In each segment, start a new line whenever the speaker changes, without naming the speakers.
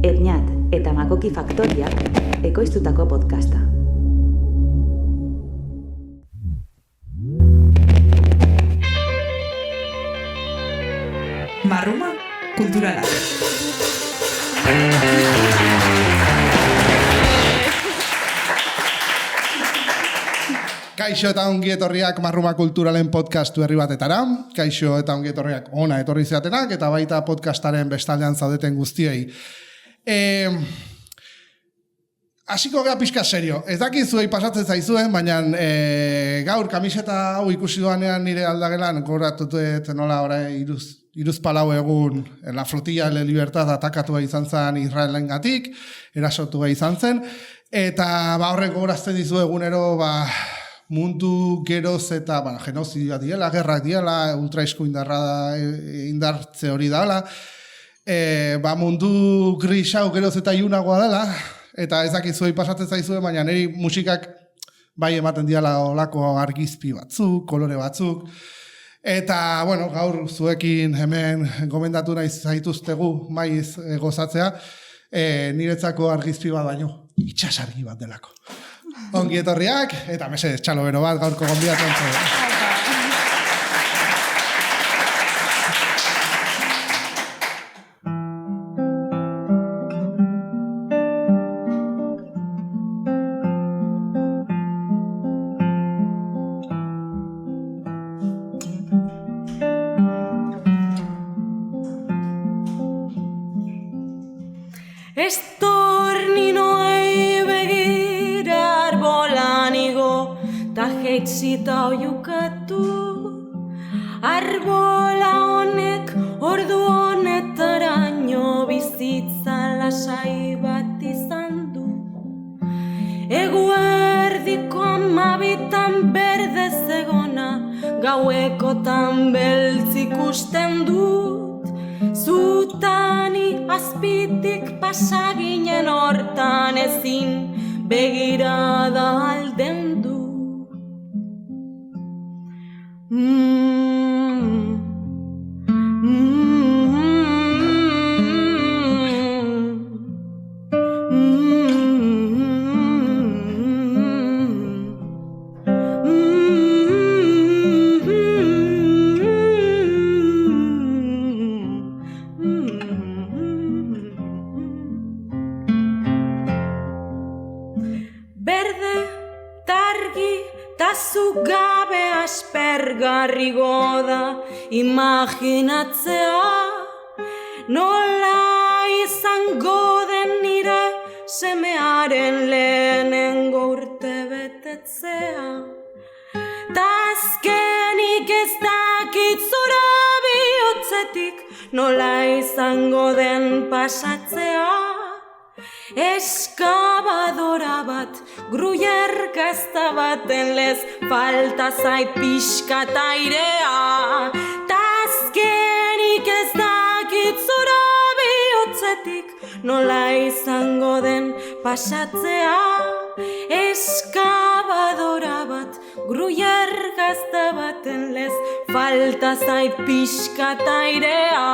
Erñat eta Makoki Faktoriak ekoiztutako podcasta.
Marruma kulturala.
Kaixo eta ongi etorriak Marruma Kulturalen podcastu herri batetara. Kaixo eta ongi etorriak ona etorri zeatenak eta baita podcastaren bestaldean zaudeten guztiei. Hasiko gara pixka serio. Ez dakit zuei pasatzen zaizuen, baina gaur kamiseta hau ikusi duanean nire aldagelan goratutuet nola iruzpalau egun la flotilla de libertad atakatua izan zen Israelengatik, erasotua izan zen, eta horrek gogorazten dizu egunero mundu geroz eta genozidioa diela, gerrak diela, ultraizko indartze hori dela, mundu gris hau geroz eta iunagoa dela, eta ez dakit zuei pasatzen zaizuen, baina niri musikak bai ematen diala olako argizpi batzuk, kolore batzuk, eta, gaur zuekin hemen gomendatu nahi zaituztegu maiz gozatzea, niretzako argizpi bat baino, itxasargi bat delako. Ongi etorriak, eta mesedez, txalo bero bat, gaurko gonbidatu entzera.
Zita oiukatu, arbola honek ordu honetaraino bizitza lasai bat izan du. Eguerdiko 12 berde zegona, gauekotan beltz ikusten dut. Zutani azpitik pasaginen hortan ezin begirada alden du. Aspergarri goda imaginatzea, nola izango den nire semearen lehenengo urte betetzea. Tazkenik ez dakit zure bihotzetik, nola izango den pasatzea. Eskabadora bat, gruyer gazta baten lez, falta zait pixkat airea. Tazkenik ez dakit zure bihotzetik, nola izango den pasatzea. Eskabadora bat, gruyer gazta baten lez, falta zait pixkat airea.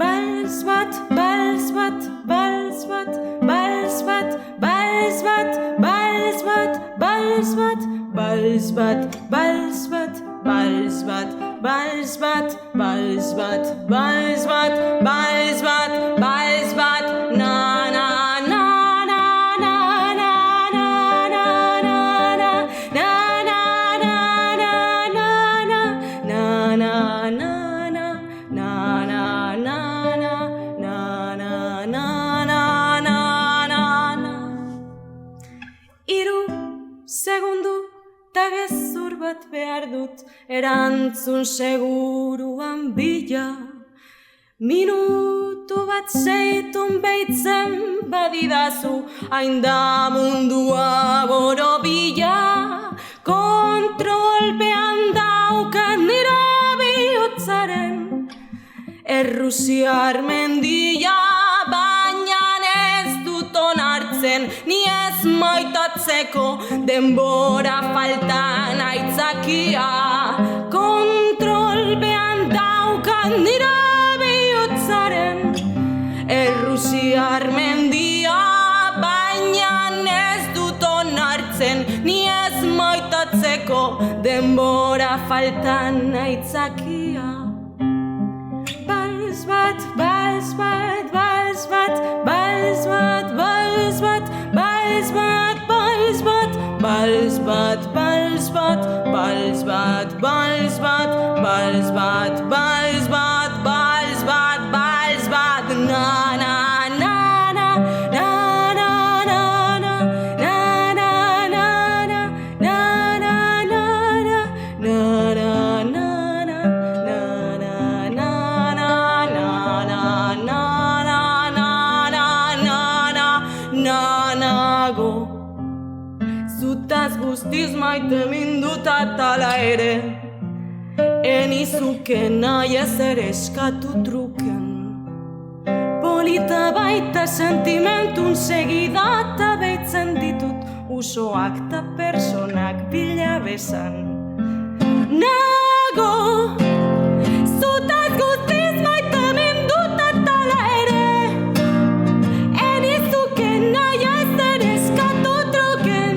Bals bat, bals bat, bals bat, bals bat, bals bat, bals bat, bals bat, bals bat, bals bat, bals bat, bals bat, bals bat, bals bat, bals bat, bals bat, na na na na na na na na na na na na na na. Gezur bat behar dut erantzun seguruan bila. Minutu bat zeitun behitzen badidazu, hain da mundua borobila. Kontrolpean daukan nire bihotzaren errusiar mendia, baina ez dut onartzen ni ez maitatzeko denbora faltan aitzakia. Kontrolpean daukan nire bihotzaren errusiar Garmendia, baina ez dut onartzen, ni ez maitatzeko denbora faltan aitzakia. Bals bat, bals bat, bals bat, bals bat, bals bat, bals bat, bals bat, bals bat, bals bat, bals bat, bals bat, bals bat, bals bat, bals bat, bals bat, na na na na na na na na na na na na na na na na nago. Zutaz guztiz maite mindut atala ere, enizuke nahi ez ere eskatu truken. Polita baita sentimentun segida eta beitzen ditut usoak ta personak bila besan. Nago, zutaz guztiz maite mindut atala ere, enizuke nahi ez ere eskatu truken.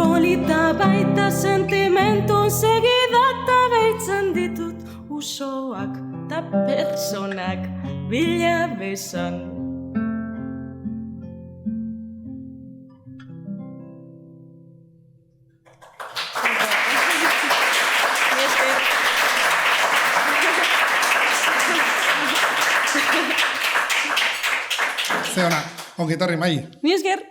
Polita baita sentimentun segida eta beitzen ditut usoak ta personak bila besan.
Ze ona, ongitorri mai.
Ni esker.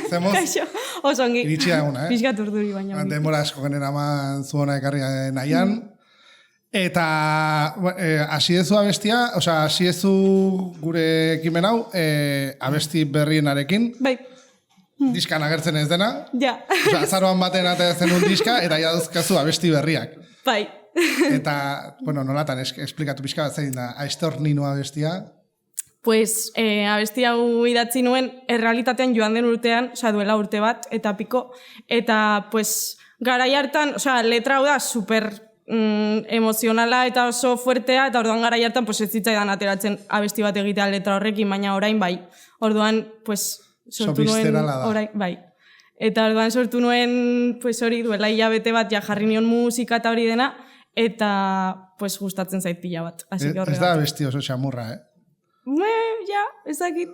Zemoz?
Kaixo, oso ongi.
Iritsi da eguna,
Pixkat urduri baina. ongi.
Denbora asko genera eman zu hona ekarri nahian. Eta hasi dezu abestia, osea, hasi dezu gure ekimen hau, abesti berrienarekin,
Bai,
diskan agertzen ez dena.
ja.
Osea, azaroan baten ateatzen un diska, eta ja dauzkazu abesti berriak.
Bai.
Eta, bueno, nolatan esplikatu pixka bat zein da, Aiztor Nino abestia.
Pues, abesti hau idatzi nuen, errealitatean joan den urtean, osea, duela urte bat, eta piko, eta, pues, garai hartan, osea, letra hau da super emozionala eta oso fuertea, eta orduan garai hartan, pues, ez zitzaidan ateratzen abesti bat egitea letra horrekin, baina orain bai. Orduan, pues, sortu nuen,
Sofistikala da.
orain, bai. Eta orduan sortu nuen, pues, hori duela hilabete bat, ja jarri nion musika eta hori dena, eta, pues, gustatzen zait pila bat. Así que
Ez da abesti oso xamurra,
Ja, ezakit.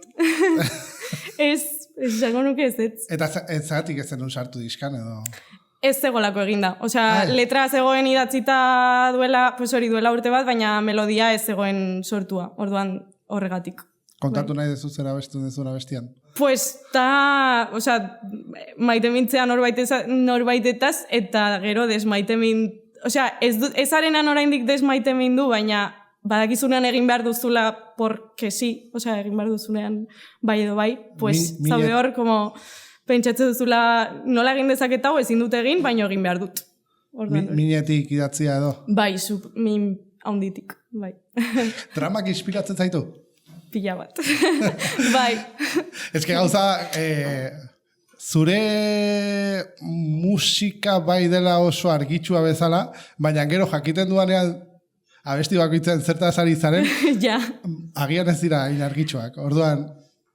ez esango nuke ez.
Eta ez zagatik ez zenun sartu diskan edo...
Ez zegolako eginda. Osea, letra zegoen idatzita duela, pues hori duela urte bat, baina melodia ez zegoen sortua. Orduan horregatik.
Kontatu nahi dezu zera abestu dezuna abestian?
Pues osea, maite mintzean norbaitetaz, eta gero desmaite osea, ez arenan oraindik desmaite mindu, baina badakizunean egin behar duzula porque sí, osea, egin behar duzunean bai edo bai, pues zaude hor, como pentsatzen duzula nola egin dezaket hau ezin dut egin, baina egin behar dut.
Minetik idatzia edo?
Bai, min haunditik, bai.
Dramak inspiratzen zaitu?
Pila bat. Bai.
Ez que gauza, zure musika bai dela oso argitsua bezala, baina gero jakiten duanean abesti bakoitzen zertaz ari zaren,
ja.
Agian ez dira inargitxoak, orduan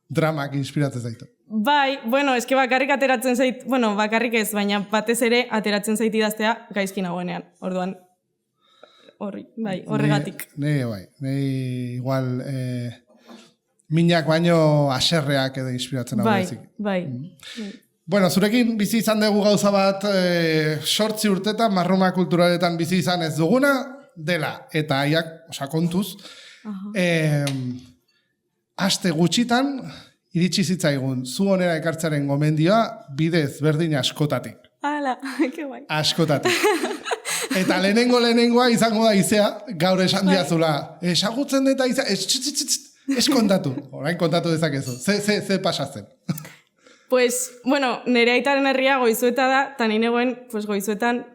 dramak inspiratzen zaitu.
Bai, bueno, eske bakarrik ateratzen zait, bueno, bakarrik ez, baina batez ere ateratzen zait idaztea gaizki nagoenean, orduan bai, horregatik.
Bai, igual minak baino aserreak edo inspiratzen hau bezik.
Bai.
Bueno, zurekin bizi izan dugu gauza bat 8 urtetan, marruma kulturaletan bizi izan ez duguna, dela, eta aiak, osa kontuz, aste gutxitan, iritsi zitzaigun, zu honera ekartzaren gomendioa, bidez berdin askotatik.
Hala, que bai.
Askotatik. Eta lehenengoa izango da izea, gaur esan diazula, esagutzen deta izea, ez kontatu, orain kontatu dezakezu, ze pasatzen.
Pues, bueno, nire aitaren herria Goizueta da, eta ninegoen, pues, Goizuetan,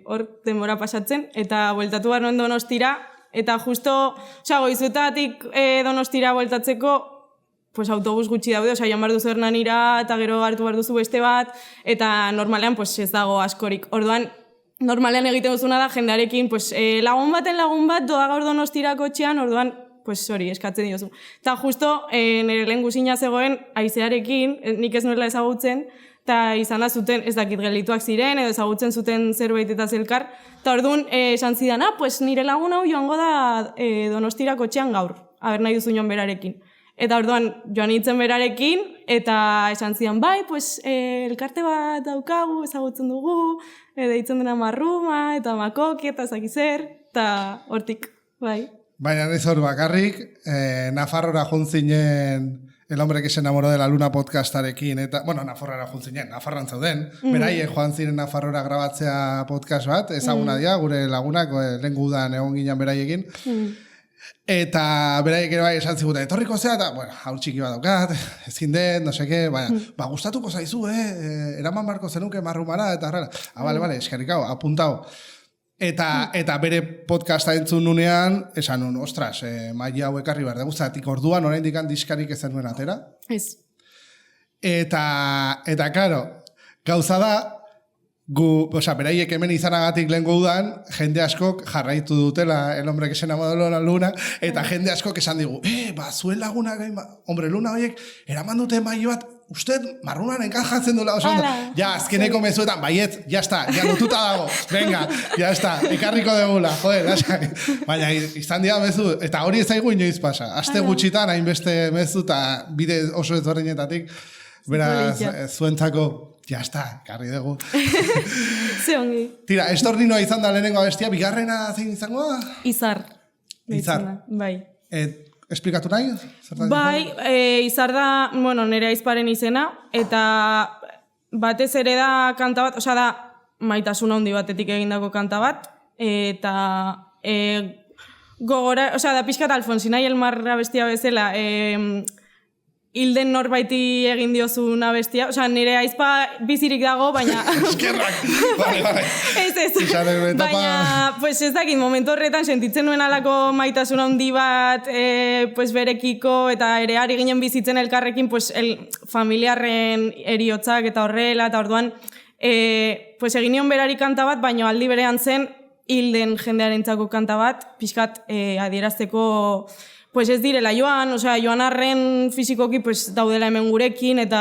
hor denbora pasatzen, eta bueltatu behar nuen Donostira, eta justo, osea, Goizuetatik Donostira bueltatzeko, pues autobus gutxi daude, osea, joan behar duzu Hernanira, eta gero hartu behar duzu beste bat, eta normalean, pues, ez dago askorik. Orduan, normalean egiten duzuna da, jendearekin, pues, lagun bat doa gaur Donostirako txean, orduan, pues hori, eskatzen diozu. Eta justo, nire lehen guzina zegoen, aizearekin, nik ez nuela ezagutzen, eta izan da zuten, ez dakit gelituak ziren, edo ezagutzen zuten zerbait eta zelkar, eta orduan, esan zidan, pues nire lagun hau joango da Donostira kotxean gaur, aber nahi duzu joan berarekin. Eta orduan, joan nintzen berarekin, eta esan zidan, bai, pues, elkarte bat daukagu, ezagutzen dugu, deitzen dena Marruma, eta Makoki, eta ezakizer, eta hortik, bai.
Baina ez hor bakarrik, Nafarrora juntzinen El hombre que se enamoró de la luna podcastarekin, eta, bueno, Nafarrora juntzinen, Nafarran zauden, beraie joan ziren Nafarrora grabatzea podcast bat, ezaguna dira, gure lagunak, lehen gudan egon ginen beraiekin, eta beraiek ere bai esan ziguten, etorriko zea, eta, bueno, haur txiki bat daukat, ezin den, no seke, baina, gustatuko zaizu, eraman barko zenuke Marrumara, eta horrela. Bale, eskerrik hau, apuntau. Eta bere podcasta entzun nunean, esan nun, ostras, maila hau ekarri behar dugu, zatik orduan oraindik diskarik ezen nuen atera.
Ez.
Eta, karo, gauza da, beraiek hemen izanagatik lehenko udan, jende askok jarraitu dutela El hombre que se enamoró de la luna, eta jende askok esan digu, zuen laguna, hombre luna horiek, eraman dute maio bat, usted Marrunan enkajatzen duela oso ondo. Ja, azkeneko mezuetan, baiet, ya está, ya lotuta dago, venga, ya está, ekarriko degula, joder, baina izan dira mezu, eta hori ez zaigu inoiz pasa. Aste gutxitan, hainbeste mezu, eta bide oso ezberdinetatik, beraz, zuentzako, ya está, karri dugu.
Ze ongi.
Tira, estorninoa izan da lehenengo abestia, bigarrena zein izango da?
Izar. Bai.
Esplikatu nahi?
Bai, Izar da, bueno, nire aizparen izena, eta batez ere da kanta bat, osea da maitasun handi batetik egindako kanta bat, eta gogora, osea da pixkat Alfonsina y el mar abestia bezala, hilden norbaiti egin diozun abestia, osea, nire aizpa bizirik dago, baina...
Eskerrak! Vale.
Ez. Baina, pues ez dakit, momentu horretan sentitzen nuen alako maitasun handi bat, pues berekiko, eta ere ari ginen bizitzen elkarrekin, pues familiarren eriotzak eta horrela, eta orduan, pues egin nion berari kanta bat, baina aldi berean zen, hilden jendearentzako kanta bat, pixkat adierazteko... Pues ez direla joan, osea, joan arren fizikoki pues, daudela hemen gurekin, eta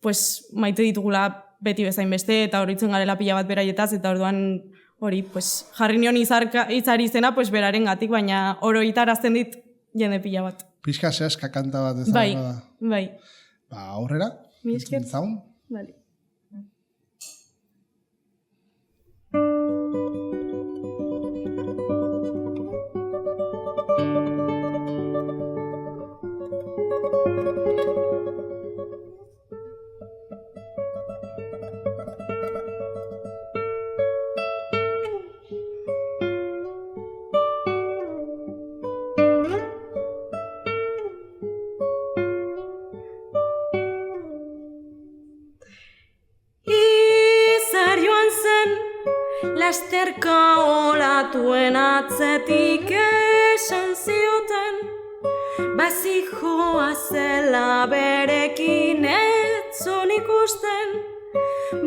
pues, maite ditugula beti bezain beste, eta horitzen garela pila bat beraietaz, eta orduan hori, pues, jarri nion izari izena pues, beraren gatik, baina oroitarazten dit jende pila bat.
Pixka zehaska kanta bat ez da.
Bai.
Aurrera?
Mi esker.
Zaun?
Vale. Lasterka olatuen atzetik esan zioten, bazijoa zela berekin etzon ikusten,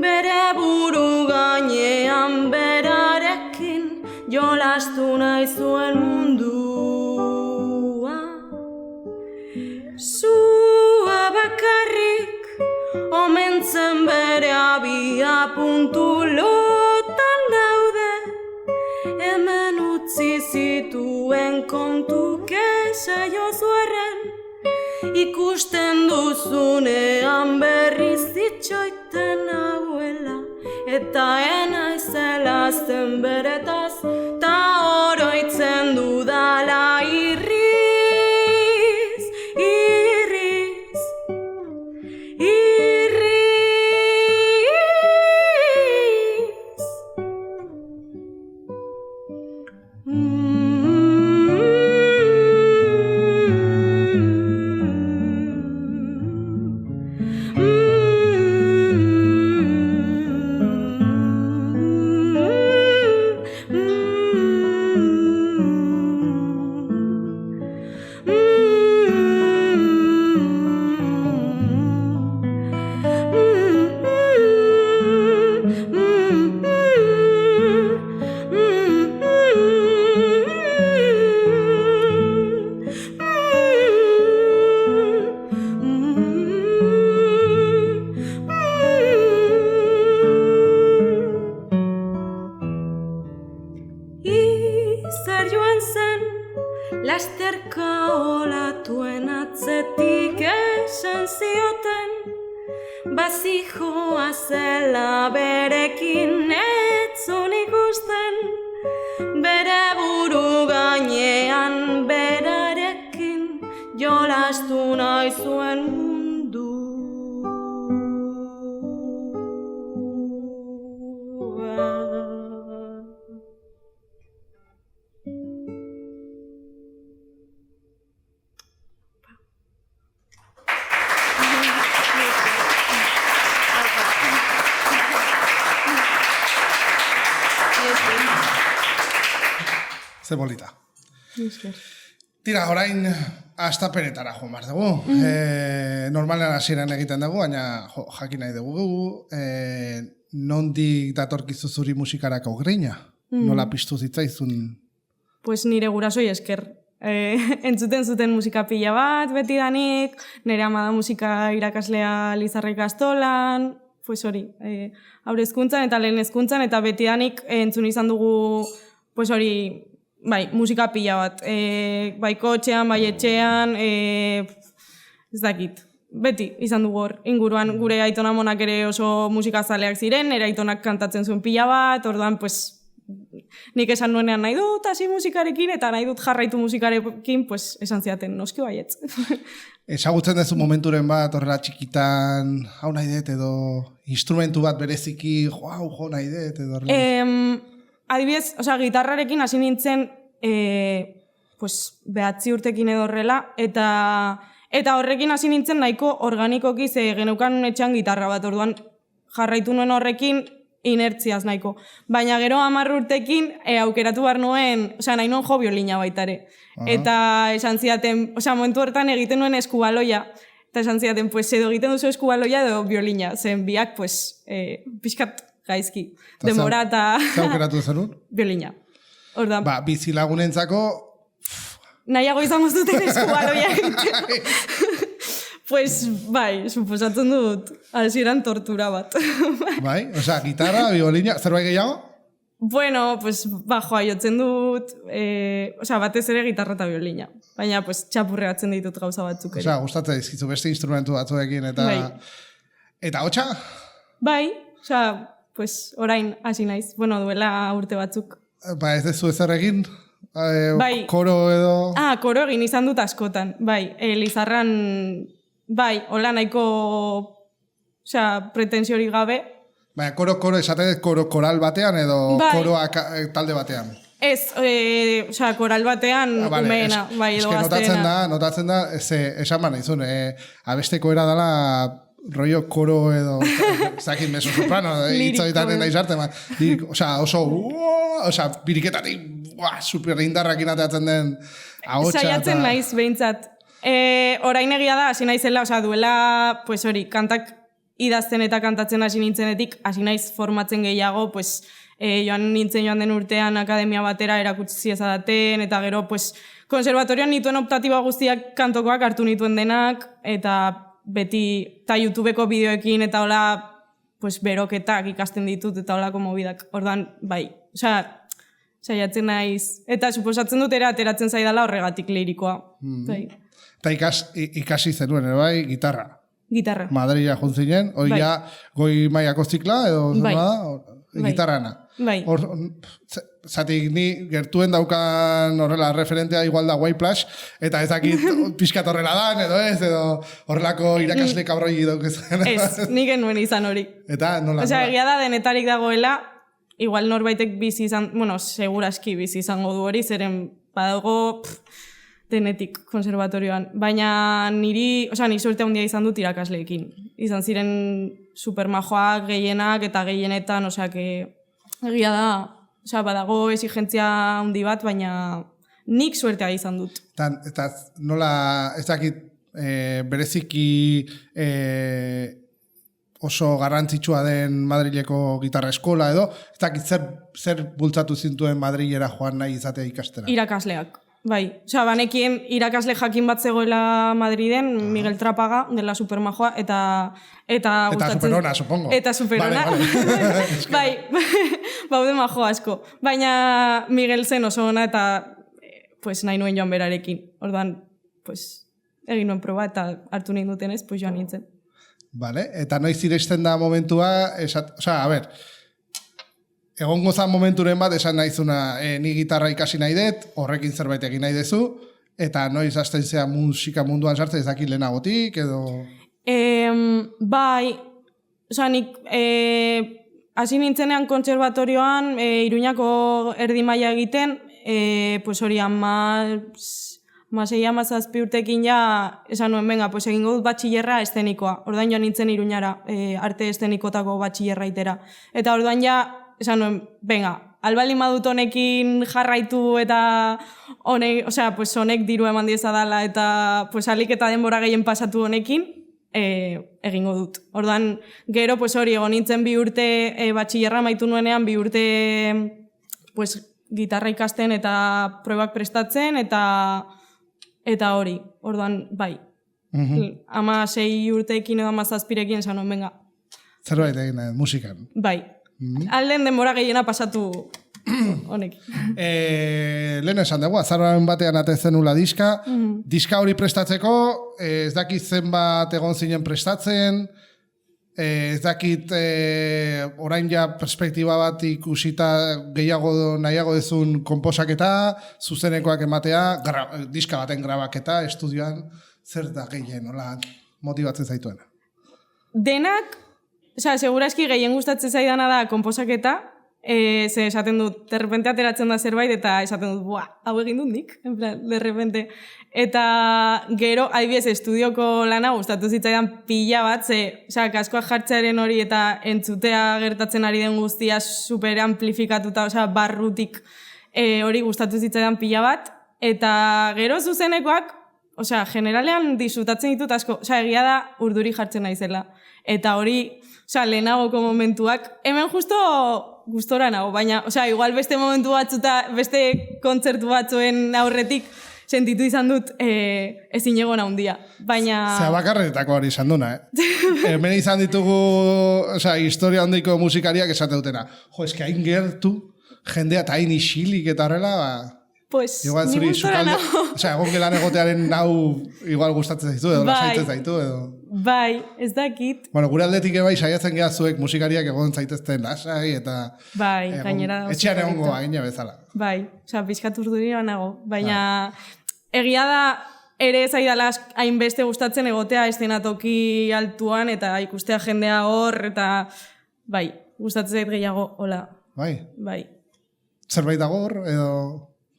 bere buru gainean berarekin jolastu nahi zuen mundua. Zua bakarrik omentzen bere abia puntu lotan daude, hemen utzi zituen kontu kesa jozuerren, ikusten duzunean berriz itxoiten hauela, eta enaizela azten beretaz, ta oroitzen dudala irriz. lasterka olatuen atzetik esan zioten, bazijoa zela berekin etzun ikusten, bere buru gainean berarekin jolastu nahi zuen mundu.
Ze bolita. Tira, orain astapenetara joan behar dugu. Normalean hasieran egiten dugu, baina jakin nahi dugu. Nondik datorkizu zuri musikarako greina? Nola piztu zitzaizun?
Pues nire gurasoi esker. Entzuten zuten musika pila bat, betidanik, nire ama da musika irakaslea Lizarra ikastolan, pues hori, haur hezkuntzan eta lehen hezkuntzan, eta betidanik entzun izan dugu, pues hori, bai, musika pila bat. Bai kotxean, bai etxean, ez dakit. Beti izan dugu hor, inguruan gure aitona monak ere oso musikazaleak ziren, nire aitonak kantatzen zuen pila bat, orduan, pues, nik esan nuenean nahi dut hasi musikarekin, eta nahi dut jarraitu musikarekin, pues, esan ziaten, noski baietz.
Ezagutzen duzu momenturen bat, horrela txikitan, hau nahi dut, edo instrumentu bat bereziki, jo nahi dut, edo horrela?
Adibidez, gitarrarekin hasi nintzen, pues, 9 urtekin edo horrela, eta horrekin hasi nintzen nahiko organikoki, ze geneukan etxean gitarra bat, orduan jarraitu nuen horrekin inertziaz nahiko. Baina gero 10 urtekin aukeratu behar nuen, nahi nuen jo biolina baitare. Eta esan zidaten, momentu hortan egiten nuen eskubaloia, eta esan zidaten, pues, edo egiten duzu eskubaloia edo biolina, zen biak, pues, pixkat gaizki. Demora eta...
Zer aukeratu zenun?
Biolina. Ordan.
Ba, bizilagunentzako...
Nahiago izango zuten eskubaloia egiten. Pues, bai, suposatzen dut, hasieran tortura bat.
Bai, gitarra, biolina, zerbait gehiago?
Bueno, pues, bajoa jotzen dut, batez ere gitarra eta biolina. Baina, pues, txapurreatzen ditut gauza batzuk ere.
Gustatzen dizkizu beste instrumentu batzuekin, eta...
Bai.
Eta hotxa?
Bai, pues, orain hasi naiz, duela urte batzuk.
Ba, ez dezu ezer egin?
Bai.
Koro edo...
Koro egin izan dut askotan, bai. Lizarran, bai, hola nahiko, pretensiori gabe.
Baina, koro, esaten koro koral batean edo
bai.
Koroa talde batean?
Ez, koral batean umeena, bai, edo gazteena.
Notatzen da, esan baina izun, abesteko era dela rollo koro edo, zakit meso soprano, hitzoitaten da izarte, oso, biriketatik, super indarrakin ateatzen den ahotsa.
Saiatzen naiz behintzat. Orain egia da, hasi naizela, duela, pues hori, kantak idazten eta kantatzen hasi nintzenetik, hasi naiz formatzen gehiago, pues, joan den urtean akademia batera erakutsi ezadaten, eta gero, pues, konservatorioan nituen optatiba guztiak kantokoak hartu nituen denak, eta beti, eta YouTubeko bideoekin, eta hola, pues, beroketak ikasten ditut, eta holako mobidak. Ordan, bai, saiatzen naiz, eta suposatzen dut ateratzen zaidala horregatik lirikoa. Bai.
Eta ikasi zenuen, bai, gitarra?
Gitarra.
Madrila jontzinen, hori ja goi mailako zikla, edo gitarrana.
Bai.
Zatik ni gertuen daukan horrela referentea igual da White Plush, eta ez dakit pixkat horrela dan, edo horrelako irakasle kabroi daukezen.
Ez, nik genuen izan hori.
Eta nola?
Egia da denetarik dagoela, igual norbaitek bizi izan, seguraski bizi izango du hori, zeren badago denetik konservatorioan. Baina ni suerte handia izan dut irakasleekin. Izan ziren supermajoak, gehienak eta gehienetan, egia da, badago exigentzia handi bat, baina nik suertea izan dut.
Eta nola, ez dakit, bereziki oso garrantzitsua den Madrileko gitarra eskola edo, ez dakit zer bultzatu zintuen Madrilera joan nahi izatea ikastera?
Irakasleak. Bai, banekien irakasle jakin bat zegoela Madriden, Miguel Trápaga, dela supermajoa, eta
superona, supongo.
Eta superona. Bai, baude majo asko. Baina Miguel zen oso ona, eta pues nahi nuen joan berarekin. Orduan, pues egin nuen proba eta hartu nahi dutenez, pues joan nintzen.
Vale, eta noiz iristen da momentua, a ber, egongo zan momenturen bat esan nahizuna ni gitarra ikasi nahi dut, horrekin zerbait egin nahi dezu, eta noiz hasten zea musika munduan sartzen ez dakit lehenagotik, edo...
Bai, nik hasi nintzenean kontserbatorioan, Iruñako erdi maila egiten, pues hori 16-17 urtekin ja, esan nuen, venga, pues egingo dut batxillerra estenikoa. Orduan joan nintzen Iruñara, arte estenikotako batxillerra itera. Eta orduan ja, esan nuen, venga, albaldin badut honekin jarraitu eta honek, pues honek diru eman dieza dala eta pues alik eta denbora gehien pasatu honekin, egingo dut. Orduan, gero, pues hori, egon nintzen 2 urte batxillerra maitu nuenean, 2 urte pues, gitarra ikasten eta probak prestatzen eta hori, orduan, bai. 16 urteekin edo 17ekin esan nuen, venga.
Zerbait egin musikan.
Bai. Alden denbora gehiena pasatu honek.
Lehen esan dugu, azaroaren batean atezen nula diska. Diska hori prestatzeko, ez dakit zenbat egon zinen prestatzen, ez dakit orain ja perspektiba bat ikusita gehiago nahiago dezun konposaketa, zuzenekoak ematea, diska baten grabaketa, estudioan, zer da gehien, nola motibatzen zaituena?
Denak, segurazki gehien gustatzen zaidana da konposaketa, ze esaten dut, derrepente ateratzen da zerbait, eta esaten dut, hau egin dut nik, en plan, derrepente. Eta gero, adibidez, estudioko lana gustatu zitzaidan pila bat, kaskoak jartzearen hori eta entzutea gertatzen ari den guztia super amplifikatuta, barrutik hori gustatu zitzaidan pila bat, eta gero zuzenekoak, generalean disfrutatzen ditut asko, egia da urduri jartzen naizela. Eta hori, lehenagoko momentuak, hemen justo gustora nago, baina, igual beste momentu batzuta, beste kontzertu batzuen aurretik, sentitu izan dut ezin egon handia, baina...
Zea bakarretako hori izan duna, Hemen izan ditugu, historia handiko musikariak esate dutena. Jo, eske hain gertu, jendea eta hain isilik eta horrela,
pues, ni gustora nago.
Egon gelan egotearen nau igual gustatzen zaitu, edo lasaitzen zaitu, edo...
Bai, ez dakit.
Bueno, gure aldetik bai saiatzen geha zuek musikariak egon zaitezten lasai, eta...
Bai, gainera...
Etxean egongo agina bezala.
Bai, pixkat urdurira nago, baina... Egia da, ere zaidala hainbeste gustatzen egotea eszenatoki altuan eta ikustea jendea hor, eta bai, gustatzen zait gehiago, hola.
Bai?
Bai.
Zerbait dago hor, edo...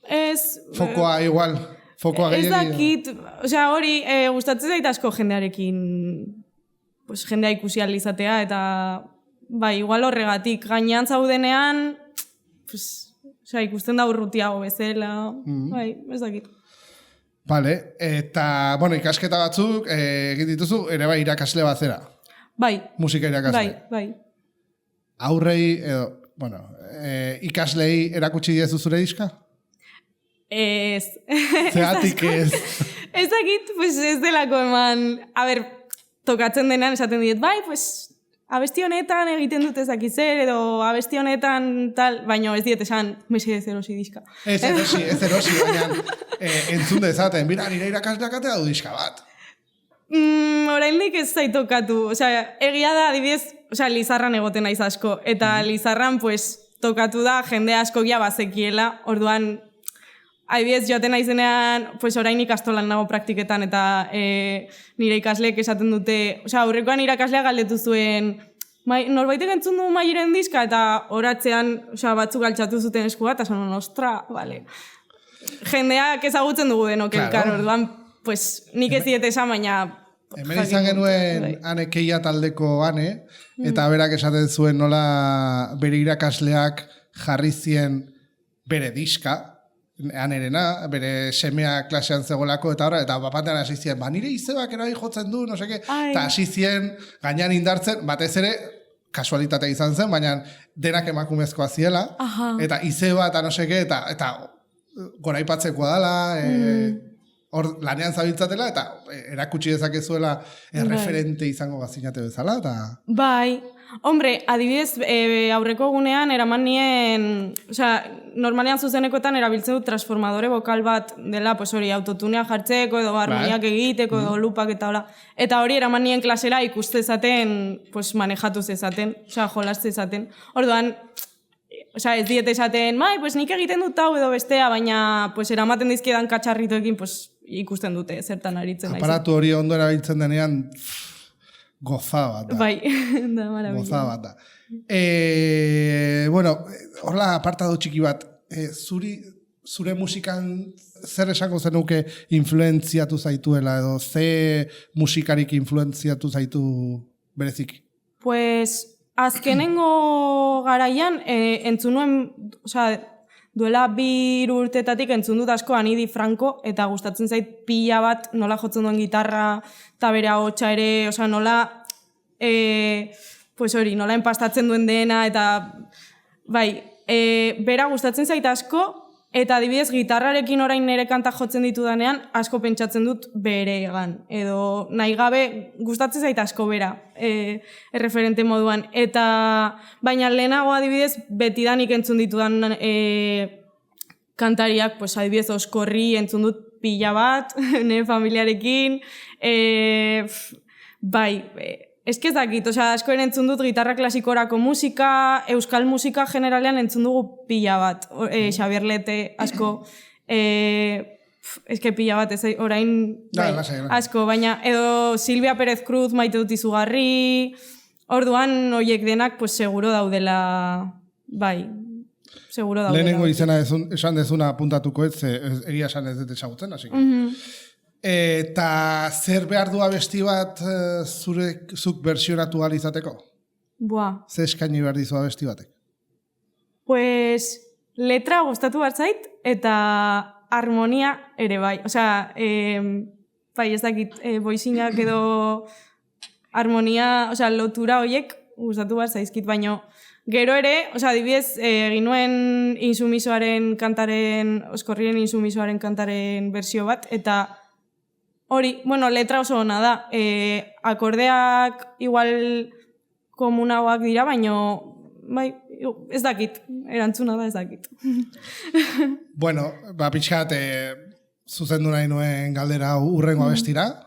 Ez...
Fokoa igual, fokoa gehiago.
Ez dakit, hori, gustatzen zait asko jendearekin, pues, jendea ikusi izatea, eta bai, igual horregatik, gainean zaudenean, pues, ikusten da urrutiago bezala, bai, ez dakit.
Vale, eta, ikasketa batzuk egin dituzu, ere bai irakasle bat zera.
Bai.
Musika irakasle.
Bai.
Aurrei, ikaslei erakutsi diezu zure diska?
Ez.
Zeratik ez.
Ez dakit, pues ez delako eman, tokatzen denean esaten diet, bai, pues, abesti honetan egiten dut ezakit zer, edo abesti honetan tal, baina ez diet esan, mesedez erosi diska.
Ez erosi, baina entzun dezaten, bira, nire irakasleak atea du diska bat.
Oraindik ez zaitokatu, egia da, adibidez, Lizarran egoten naiz asko, eta Lizarran, pues, tokatu da, jende asko ja bazekiela, orduan, adibidez, joaten naizenean, pues, orain ikastolan nago praktiketan, eta nire ikasleek esaten dute, aurrekoan irakasleak galdetu zuen, norbaitek entzun du Mairen diska, eta horatzean, batzuk altxatu zuten esku bat, eta zonon, ostra, bale. Jendeak ezagutzen dugu denok elkar, orduan, pues, nik ez diet esan, baina...
Hemen izan genuen Ane Keia taldeko Ane, eta berak esaten zuen nola bere irakasleak jarri zien bere diska, Anerena, bere semea klasean zegolako, eta bapatean hasi zien, nire izebak erabi jotzen du, no seke, eta hasi zien gainean indartzen, batez ere, kasualitatea izan zen, baina denak emakumezkoa ziela, eta izeba eta no seke, eta goraipatzekoa dela, hor lanean zabiltzatela, eta erakutsi dezakezuela referente izango gazinate bezala, eta...
Bai, Hombre, adibidez, aurreko egunean eraman nien, normalean zuzenekoetan erabiltzen dut transformadore vokal bat dela, pues hori, autotunea jartzeko edo harmoniak egiteko edo lupak eta hola. Eta hori eraman nien klasera ikuste zaten, pues manejatu zezaten, jolazte zaten. Orduan, ez diete esaten, pues nik egiten dut hau edo bestea, baina pues eramaten dizkiedan katxarritoekin pues ikusten dute zertan aritzen.
Aparatu hori ondo erabiltzen denean, gozada bat da.
Bai, da marabila.
Gozada bat da. Bueno, horla apartado txiki bat, zure musikan zer esango zenuke influenziatu zaituela edo ze musikarik influenziatu zaitu bereziki?
Pues, azkenengo garaian, entzun nuen, duela 2 urtetatik entzun dut asko Anidi Franco, eta gustatzen zait pila bat nola jotzen duen gitarra, eta bere ahotsa ere, nola, pues hori, nola enpastatzen duen dena, eta bai, bera gustatzen zait asko, eta adibidez gitarrarekin orain nire kanta jotzen ditudanean, asko pentsatzen dut bere egan, edo nahi gabe gustatzen zait asko bera, erreferente moduan, eta baina lehenago adibidez betidanik entzun ditudan kantariak, pues adibidez Oskorri entzun dut pila bat, nire familiarekin, bai, ez dakit, asko ere entzun dut gitarra klasikorako musika, euskal musika generalean entzun dugu pila bat, Xabier Lete asko, pila bat, orain asko, baina edo Silvia Pérez Cruz maite dut izugarri, orduan horiek denak pues seguro daudela, bai, seguro daudela.
Lehenengo izena esan dezuna apuntatuko egia esan ez dut ezagutzen, hasi. Eta zer behar du abesti bat zuk versionatu alizateko? Ze eskaini behar dizu abesti batek?
Pues letra gustatu bat zait eta harmonia ere bai. Bai ez dakit, boizinak edo harmonia, lotura horiek gustatu bat zaizkit, baino gero ere, adibidez, egin nuen insumisoaren kantaren, Oskorriren insumisoaren kantaren bersio bat, eta hori, letra oso ona da. Akordeak igual komunagoak dira, baino, bai, ez dakit, erantzuna da ez dakit.
Bueno, pixkat, zuzendu nahi nuen galdera urrengo abestira.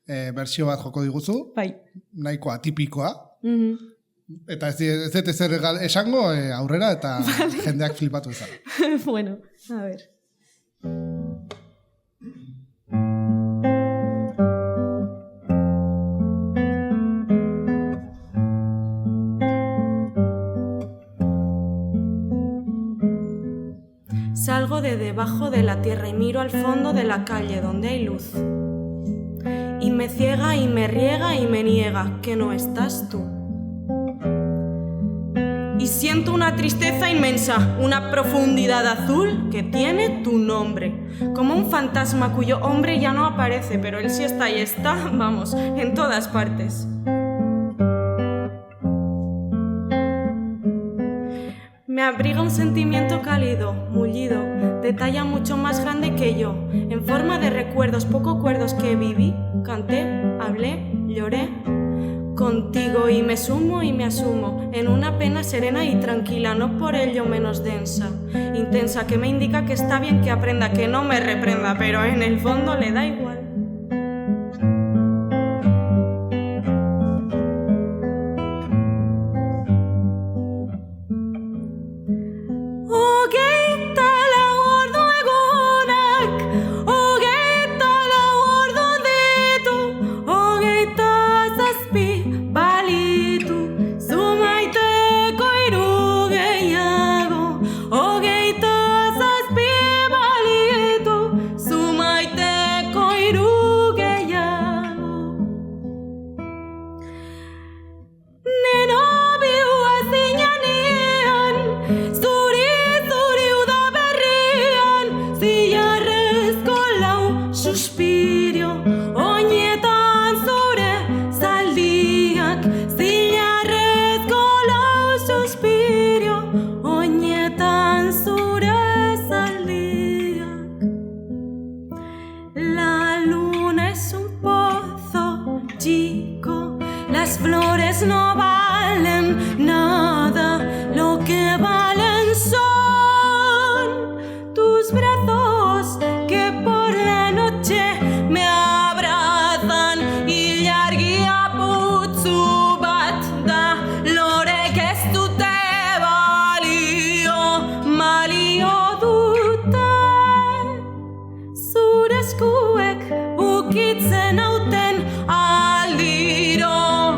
Bersio bat joko diguzu. Bai. Nahiko atipikoa. Eta ez dut ezer esango aurrera eta jendeak flipatu ezara.
Bueno, a ver. Salgo de debajo de la tierra y miro al fondo de la calle donde hay luz. Y me ciega y me riega y me niega que no estás tú. Y siento una tristeza inmensa, una profundidad azul que tiene tu nombre. Como un fantasma cuyo hombre ya no aparece, pero él sí está y está, vamos, en todas partes. Me abriga un sentimiento cálido, mullido, de talla mucho más grande que yo, en forma de recuerdos poco cuerdos que viví, canté, hablé, lloré contigo y me sumo y me asumo en una pena serena y tranquila, no por ello menos densa, intensa, que me indica que está bien que aprenda, que no me reprenda, pero en el fondo le da igual. Iru ukitzen hauten aldiro.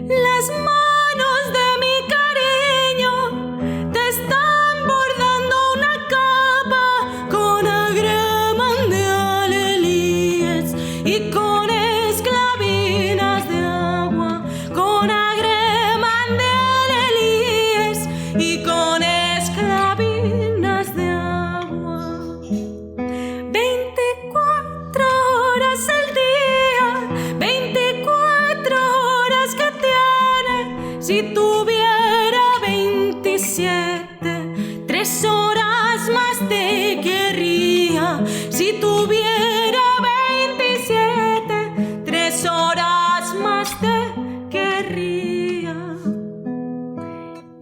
Las manos de mi cariño te están bordando una capa con agreman de alelíes y con esclavinas de agua, con agreman de alelíes y con esclavinas de agua. 24 horas al día, 24 horas que tiene. Si tuviera 27, 3 horas más te querría. Si tuviera 27, 3 horas más te querría.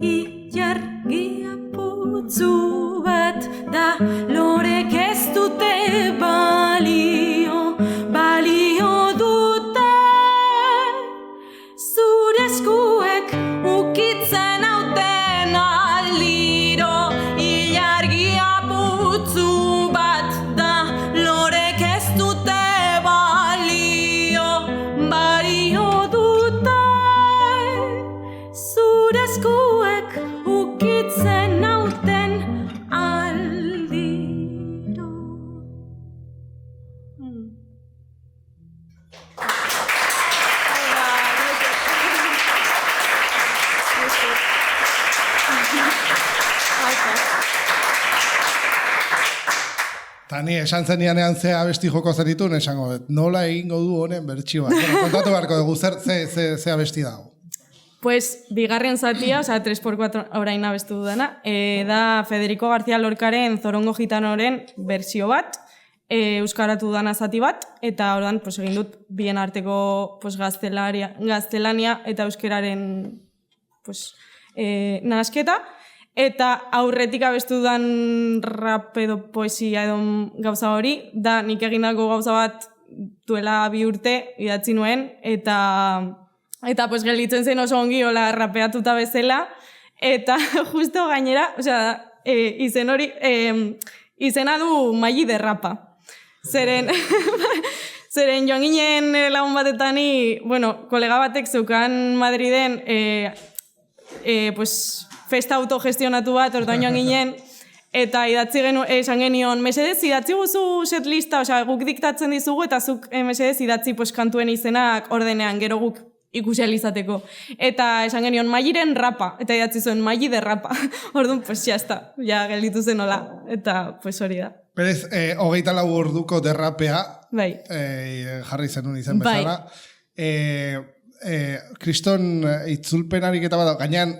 Ilargia putzu bat da lorek ez dute balio, balio dute. Zure eskuek ukitzen hauten aldiro. Ilargia putzu bat da lorek ez dute balio, balio dute. Zure eskuek ukitzen hauten aldiro.
Eta ni esan zenianean ze abesti joko zenituen, esango dut, nola egingo du honen bertsioa. Bueno, kontatu beharko dugu, ze abesti dago.
Pues, bigarren zatia, o sea, 3x4 orain abestu dudana, da Federico García Lorcaren Zorongo Gitanoren bersio bat, euskaratu dana zati bat, eta ordan pues, egin dut bien arteko pues, gaztelania eta euskararen pues, nahasketa, eta aurretik abestu dudan rap edo poesia edo gauza hori, da nik egindako gauza bat duela 2 urte idatzi nuen, eta pues gelditzen zen oso ongi hola rapeatuta bezala, eta justo gainera, osea, izen hori, izena du Maili de Rapa. Zeren joan ginen lagun batetani, bueno, kolega batek zeukan Madriden, pues, festa autogestionatu bat, orduan joan ginen, eta idatzi esan genion, mesedez, idatzi guzu setlista, osea, guk diktatzen dizugu, eta zuk mesedez idatzi pues, kantuen izenak ordenean, gero guk ikusi alizateko. Eta esan genion, Mailiren Rapa, eta idatzi zuen Maili de Rapa. Orduan, pues, jazta, ja gelditu zen hola, eta pues hori da.
Berez, 24 orduko derrapea,
Bai.
Jarri zenun izen bezala. Kriston itzulpenarik eta bat, gainean,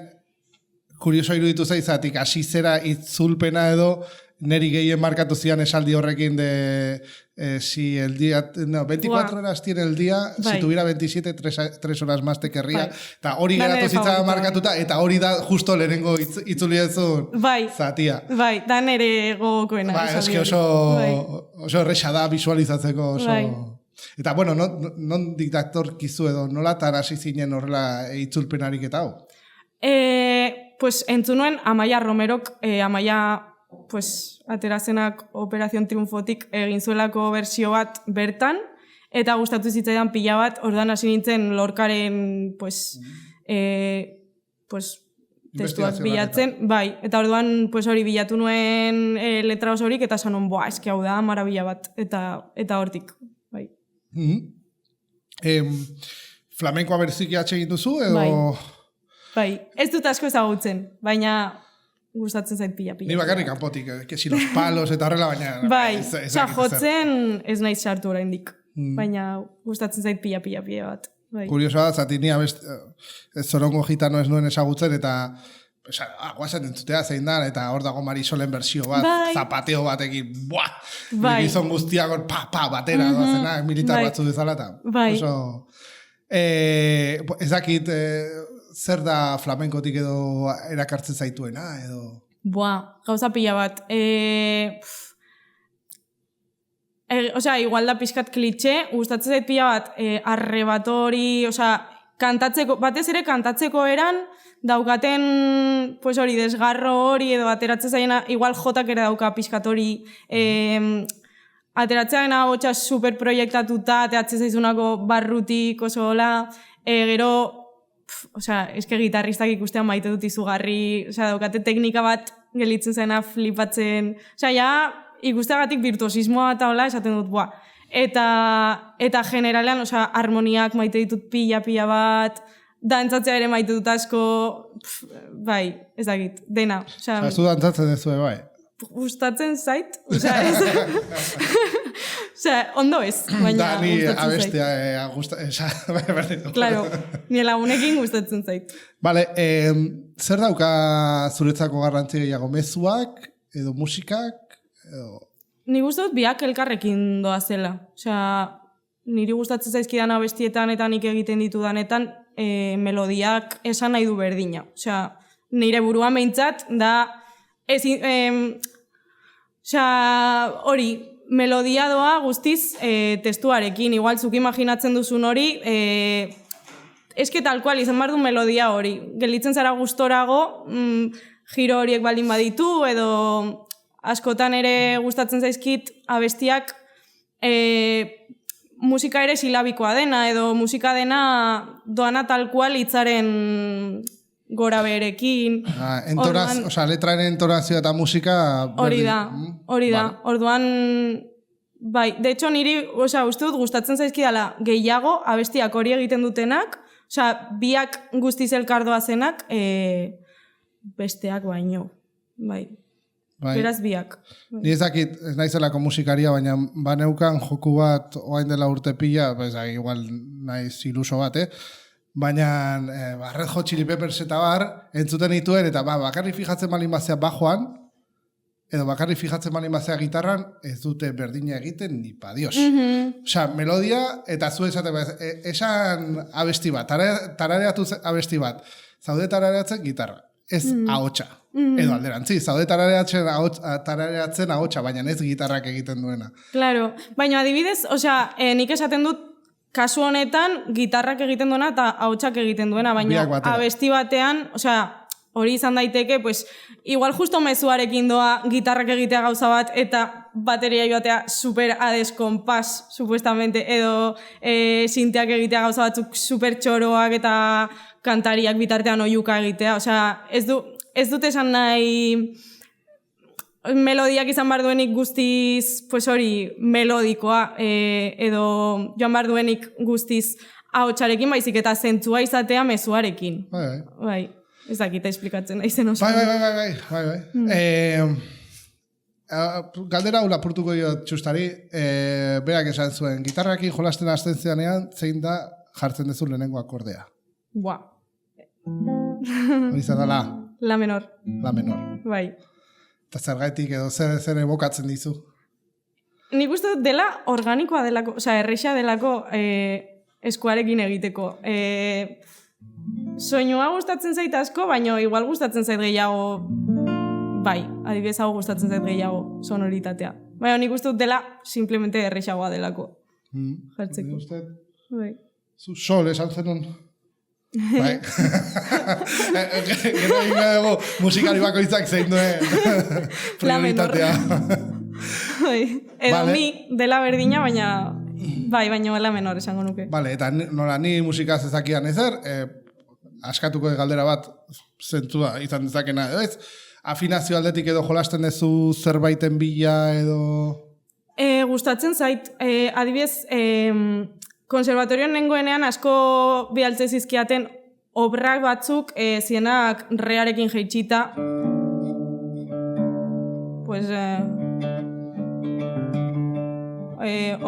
kurioso iruditu zaizatik, hasi zera itzulpena edo, neri gehien markatu zian esaldi horrekin de si el día, no, 24 horas tiene el día, si tuviera 27, 3 horas más te querría. Eta hori geratu zitzara markatuta, eta hori da justo lehenengo itzuliezun zatia.
Bai, da nere gogokoena.
Bai, eski oso erresa da visualizatzeko oso... Eta, bueno, non diktatorkizu edo nolatan hasi zinen horrela itzulpenarik eta hau?
Pues entzunuen Amaia Romerok, Amaia pues, aterazenak Operación Triunfotik egin zuelako bersio bat bertan, eta gustatu zitzaidan pila bat, ordan hasi nintzen Lorcaren pues, testuak bilatzen, bai, eta orduan pues, hori bilatu nuen letra osorik, eta sanon, eski hau da, marabila bat, eta hortik, bai.
Flamenkoa berziki egin duzu, edo...
Bai, ez dut asko ezagutzen, baina gustatzen zait pila.
Ni bakarrik kanpotik, kesi los palos eta horrela, baina...
Bai, jotzen ez naiz sartu oraindik, baina gustatzen zait pila bat. Bai. Kuriosoa
da, zati ni Zorongo Gitano ez nuen ezagutzen, eta guazen entzutea zein da, eta hor dago Marisolen bersio bat, zapateo batekin, gizon guztiak hor, batera doazena, militar batzu bezala, eta oso... Ez dakit... Zer da flamenkotik edo erakartzen zaituena, edo?
Gauza pila bat. Igual da pixkat klitxe, gustatzen zait pila bat, arrebatori, kantatzeko, batez ere kantatzeko eran, daukaten, pues hori, desgarro hori, edo ateratzen zaiena, igual jotak ere dauka pixkat hori, ateratzen hotxa superproiektatuta, ateratzen zaizunako barrutik, oso hola, gero, eske gitarristak ikustean maite dut izugarri, daukate teknika bat gelitzen zena flipatzen, ja, ikusteagatik virtuosismoa eta hola, esaten dut, buah. Eta generalean, harmoniak maite ditut pila bat, dantzatzea ere maite dut asko, bai, ez dakit, dena.
Ez du dantzatzen ez du, bai.
Gustatzen zait, ondo ez, baina gustatzen zait. Claro, nire lagunekin gustatzen zait.
Vale, zer dauka zuretzako garrantzi gehiago, mezuak, edo musikak, edo...
Ni guzti dut biak elkarrekin doa zela. Niri gustatzen zaizkidan abestietan eta nik egiten ditudanetan melodiak esan nahi du berdina. Nire buruan behintzat da hori, melodia doa guztiz testuarekin. Igual zuk imaginatzen duzun hori, eske tal kual izan behar du melodia hori. Gelditzen zara gustorago, giro horiek baldin baditu, edo askotan ere gustatzen zaizkit abestiak musika ere silabikoa dena, edo musika dena doana tal kual hitzaren gora berekin.
Letraren entonazioa eta musika...
Hori da. Orduan, bai, de hecho niri, uste dut gustatzen zaizkidala gehiago abestiak hori egiten dutenak, biak guztiz elkardoa zenak, besteak baino, bai. Beraz biak.
Ni ez dakit, ez naizelako musikaria, baina baneukan joku bat oain dela urte pila, igual naiz iluso bat, baina Red Hot Chili Peppers eta bar, entzuten dituen, eta bakarri fijatzen malin bazea bajoan, edo bakarri fijatzen malin bazea gitarran, ez dute berdina egiten ni pa dios. Melodia, eta zu esan abesti bat, tarareatu abesti bat, zaude tarareatzen gitarra, ez ahotsa. Edo alderantzi, zaude tarareatzen ahotsa, baina ez gitarrak egiten duena.
Claro, baina adibidez, nik esaten dut, kasu honetan, gitarrak egiten duena eta ahotsak egiten duena, baina abesti batean, hori izan daiteke, igual justo mezuarekin doa gitarrak egitea gauza bat, eta bateria joatea super adeskompas, supuestamente, edo sinteak egitea gauza batzuk super txoroak eta kantariak bitartean oiuka egitea, ez dut esan nahi melodiak izan behar duenik guztiz hori melodikoa edo joan behar duenik guztiz ahotsarekin baizik eta zentzua izatea mezuarekin. Bai, ez dakita esplikatzen nahi zen oso.
Bai. Galdera hau lapurtuko dio txustari, berak esan zuen, gitarrakin jolasten hasten zeanean, zein da jartzen dezu lehenengo akordea?
Buah.
Hori izan da la?
La menor.
La menor.
Bai.
Eta zergaitik edo zer evokatzen dizu?
Nik uste dut dela organikoa delako, erresa delako eskuarekin egiteko. Soinua gustatzen zait asko, baina igual gustatzen zait gehiago, bai, adibidez hau gustatzen zait gehiago sonoritatea. Baina nik uste dut dela simplemente erresagoa delako. Jartzeko. Bai.
Zu sol esan zenun? Bai. Gero ingo dugu musikari bakoitzak zein duen prioritatea.
Edo mi dela berdina, baina baina la menor esango nuke.
Vale, eta nola ni musikaz ezakian ezer, askatuko galdera bat zentzua izan dezakena edo ez? Afinazio aldetik edo jolasten duzu zerbaiten bila edo...
Gustatzen zait, adibidez... Konservatorioan nengoenean asko bialtze zizkiaten obrak batzuk zienak rearekin jeitxita.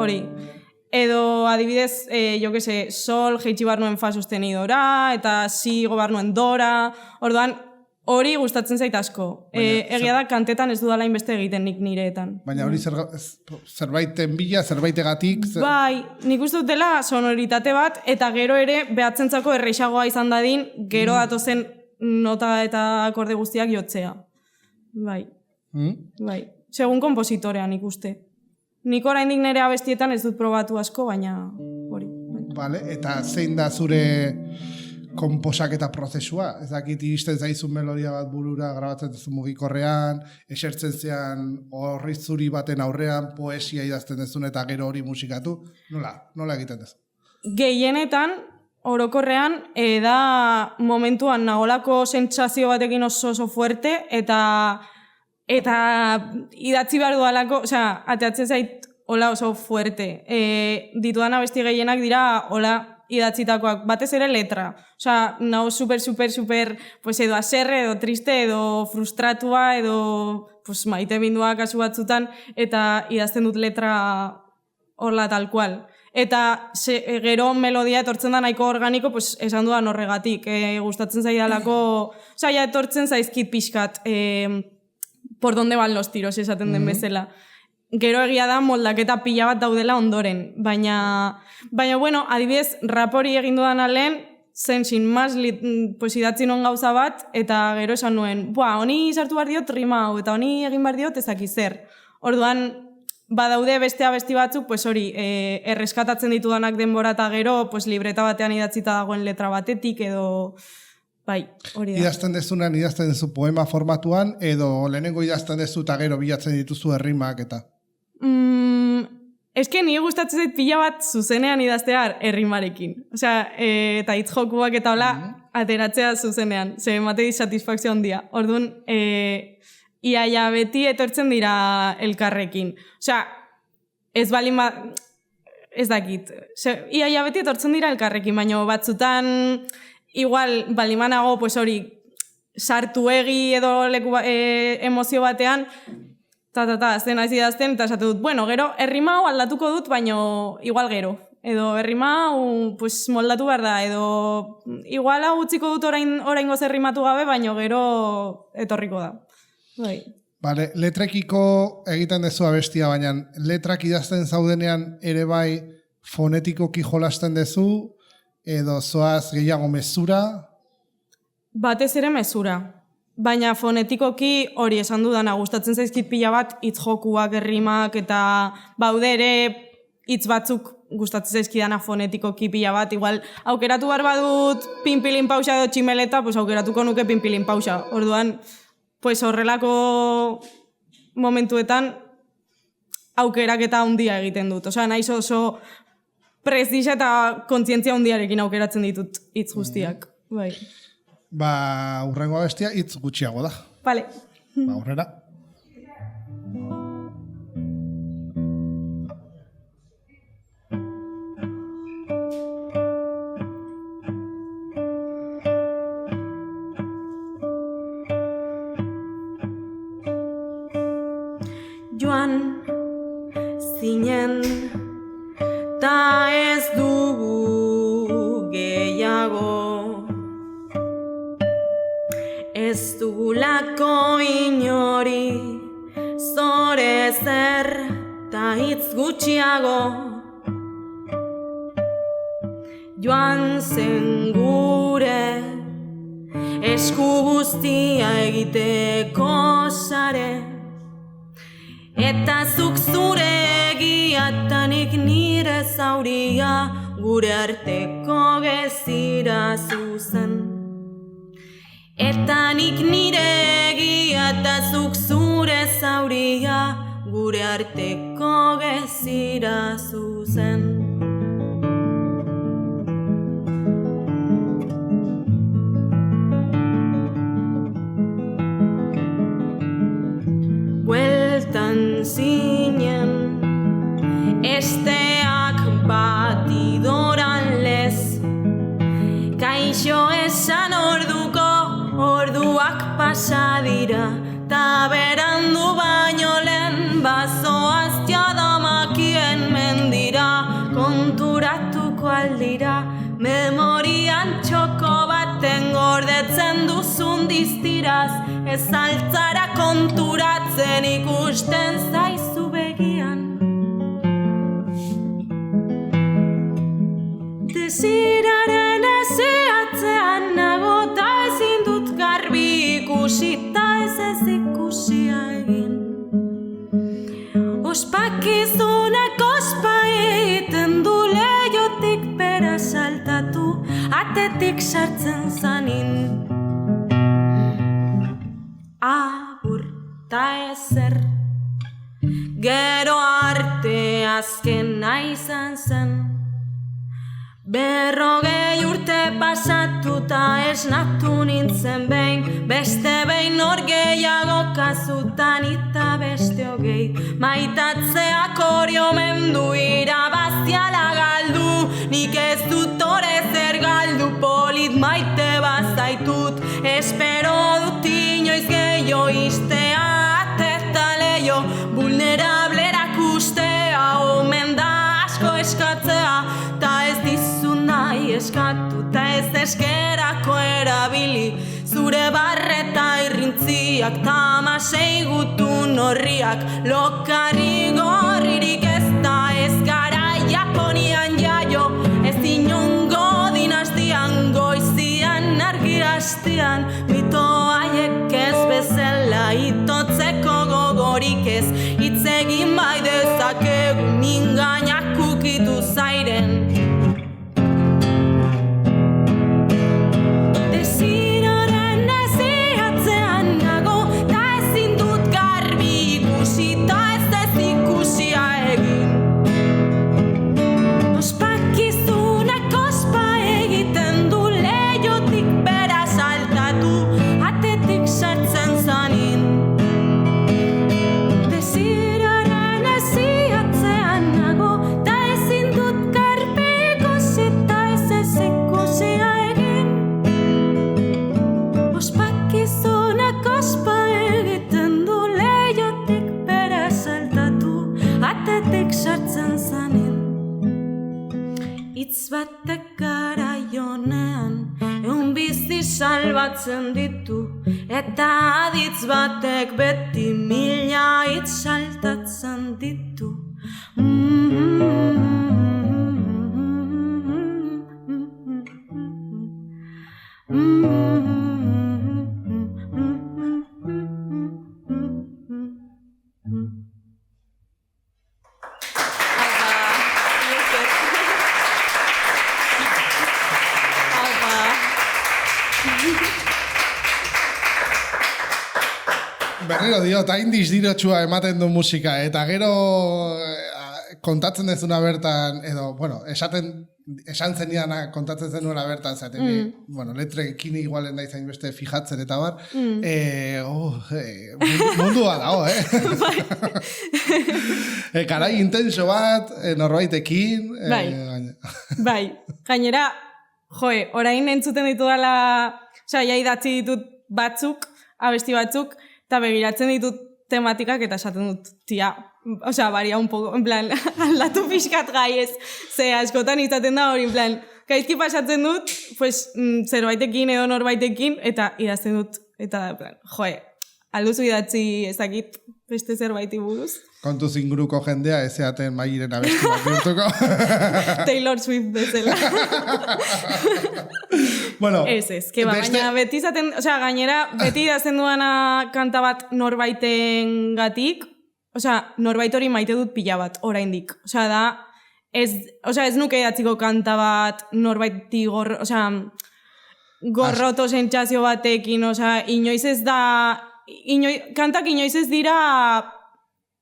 Hori. Edo adibidez, sol jeitxi bar nuen fa sostenidora, eta si go bar nuen dora. Orduan, hori gustatzen zait asko. Egia da kantetan ez dudala inbeste egiten nik nireetan.
Baina hori zerbaiten bila, zerbaitegatik...
Bai, nik uste dut dela sonoritate bat, eta gero ere behatzentzako erreixagoa izan dadin, gero datozen nota eta akorde guztiak jotzea. Bai. Segun kompositorean ikuste. Nik oraindik nire abestietan ez dut probatu asko, baina hori.
Vale? Eta zein da zure konposaketa prozesua? Ez dakit iristen zaizun melodia bat burura grabatzen duzu mugikorrean, esertzen zean horri zuri baten aurrean poesia idazten duzun eta gero hori musikatu. Nola egiten duzu?
Gehienetan, orokorrean, da momentuan nagolako sentsazio batekin oso fuerte eta idatzi behar dualako, ateatzen zait hola oso fuerte. Ditudan abesti gehienak dira hola idatzitakoak, batez ere letra. Nago super, pues edo aserre, edo triste, edo frustratua, edo pues, maite bindua kasu batzutan, eta idazten dut letra horla tal cual. Eta gero melodia etortzen da nahiko organiko, pues, esan dudan horregatik. Gustatzen zaidalako, ja etortzen zaizkit pixkat, por donde van los tiros, esaten den bezala. Gero egia da moldaketa pila bat daudela ondoren, baina bueno, adibidez, rap hori egin dudan alen, zen sin más pues, idatzi non gauza bat, eta gero esan nuen, honi sartu behar diot rima hau, eta honi egin behar diot ezaki zer. Orduan, badaude beste abesti batzuk, pues hori, erreskatatzen ditudanak denbora eta gero, pues libreta batean idatzita dagoen letra batetik, edo... Bai, hori da.
Idazten dezu poema formatuan, edo lehenengo idazten dezu eta gero bilatzen dituzu errimak eta...
Eske nire gustatzen zait pila bat zuzenean idaztear errimarekin. Eta hitz jokuak eta hola ateratzea zuzenean. Ze emate satisfakzio handia. Orduan, iaia beti etortzen dira elkarrekin. Ez balin bat... Ez dakit. Iaia beti etortzen dira elkarrekin, baina batzutan... Igual, balimanago, pues hori, sartu egi edo leku emozio batean, zen naiz idazten, eta esatu dut, bueno, gero, errima hau aldatuko dut, baino igual gero. Edo errima hau, pues, moldatu behar da, edo igual hau utziko dut oraingoz errimatu gabe, baino gero etorriko da. Bai.
Vale, letrekiko egiten dezu abestia, baina letrak idazten zaudenean ere bai fonetikoki jolasten dezu, edo zoaz gehiago mezura?
Batez ere mezura. Baina fonetikoki hori esan dudana, gustatzen zaizkit pila bat hitz jokuak, errimak, eta baude ere hitz batzuk gustatzen zaizkidana fonetikoki pila bat. Igual, aukeratu behar badut pinpilin pausa edo tximeleta, pues aukeratuko nuke pinpilin pausa. Orduan, pues horrelako momentuetan aukeraketa handia egiten dut. Naiz oso prestizia eta kontzientzia handiarekin aukeratzen ditut hitz guztiak. Bai.
Hurrengo abestia hitz gutxiago da.
Vale.
Aurrera.
Joan zinen ta ez dugu gehiago, ez dugulako inori zore zer ta hitz gutxiago. Joan zen gure esku guztia egiteko sare, eta zuk zure egiatanik nire zauria gure arteko gezira zuzen. Eta nik nire egia eta zuk zure zauria gure arteko gezira zuzen. Bueltan zinen esteak batidoran lez, kaixo esan orduak pasa dira, ta berandu baino lehen bazoaz jadamakien mendira, konturatuko aldira, memorian txoko baten gordetzen duzun diztiraz, ez altzara konturatzen ikusten zaizu begian. Desiraren ezeatzean nago ta ezin dut garbi ikusi ta ez ikusia egin. Ospakizunek ospa egiten du leiotik bera atetik sartzen zanin. Agur ta ezer, gero arte azkena izan zen. 40 urte pasatuta esnatu nintzen behin, beste behin hor gehiago kazutan eta beste hogei. Maitatzeak hori omen du irabaziala galdu, nik ez dut hori zer galdu, polit maite bazaitut. Espero dut inoiz gehiago iztea, ateta leio, vulnerablerak ustea, omen da asko eskatzea, ta ez dizu nahi eskatu, ta ez eskerako erabili, zure barreta irrintziak, ta amasei gutun horriak, lokarri gorririk ez da, ez gara Japonian jaio, ez inongo dinastian, goizian argi hastian, mito haiek ez bezala, itotzeko gogorik ez, hitz egin bai dezakegu, mingainak ukitu zairen. Desiraren eziatzean nago, ta ezin dut garbi ikusi, ta ez ikusia egin. Ospakizunak ospa egiten du, leiotik bera saltatu, atetik sartzen zanin. Desiraren eziatzean nago, ta ezin dut garbi ikusi, ta ez ikusia egin. Ospakizunak ospa egiten du, leiotik bera saltatu, atetik sartzen zanin. Itz batek garaionean, bizi salbatzen ditu, eta aditz batek beti mila hitz saltatzen ditu.
Berriro diot, hain dizdirotxua ematen du musika, eta gero kontatzen dezuna bertan, edo, bueno, esan zeniana kontatzen zenuela bertan, zaten, bueno, letrekin igualen da izan beste fijatzen eta bar, mundua dago, Karai intenso bat, norbaitekin,
Bai, gainera, orain entzuten ditu dela, ja idatzi ditut batzuk, abesti batzuk, eta begiratzen ditut tematikak eta esaten dut, tia, varia un poco, en plan, aldatu pixkat gai ez, ze askotan izaten da hori, en plan, gaizki pasatzen dut, pues, zerbaitekin edo norbaitekin, eta idazten dut, eta, en plan, alduzu idatzi ezakit beste zerbaiti buruz.
Kontuz inguruko jendea ezeaten mairen abesti bat bihurtuko.
Taylor Swift bezala.
Bueno,
ez, baina beti izaten, gainera, beti idazten duana kanta bat norbaiten gatik, norbait hori maite dut pila bat, oraindik. Ez nuke idatziko kanta bat norbaiti gorroto sentsazio batekin, inoiz ez da, kantak inoiz ez dira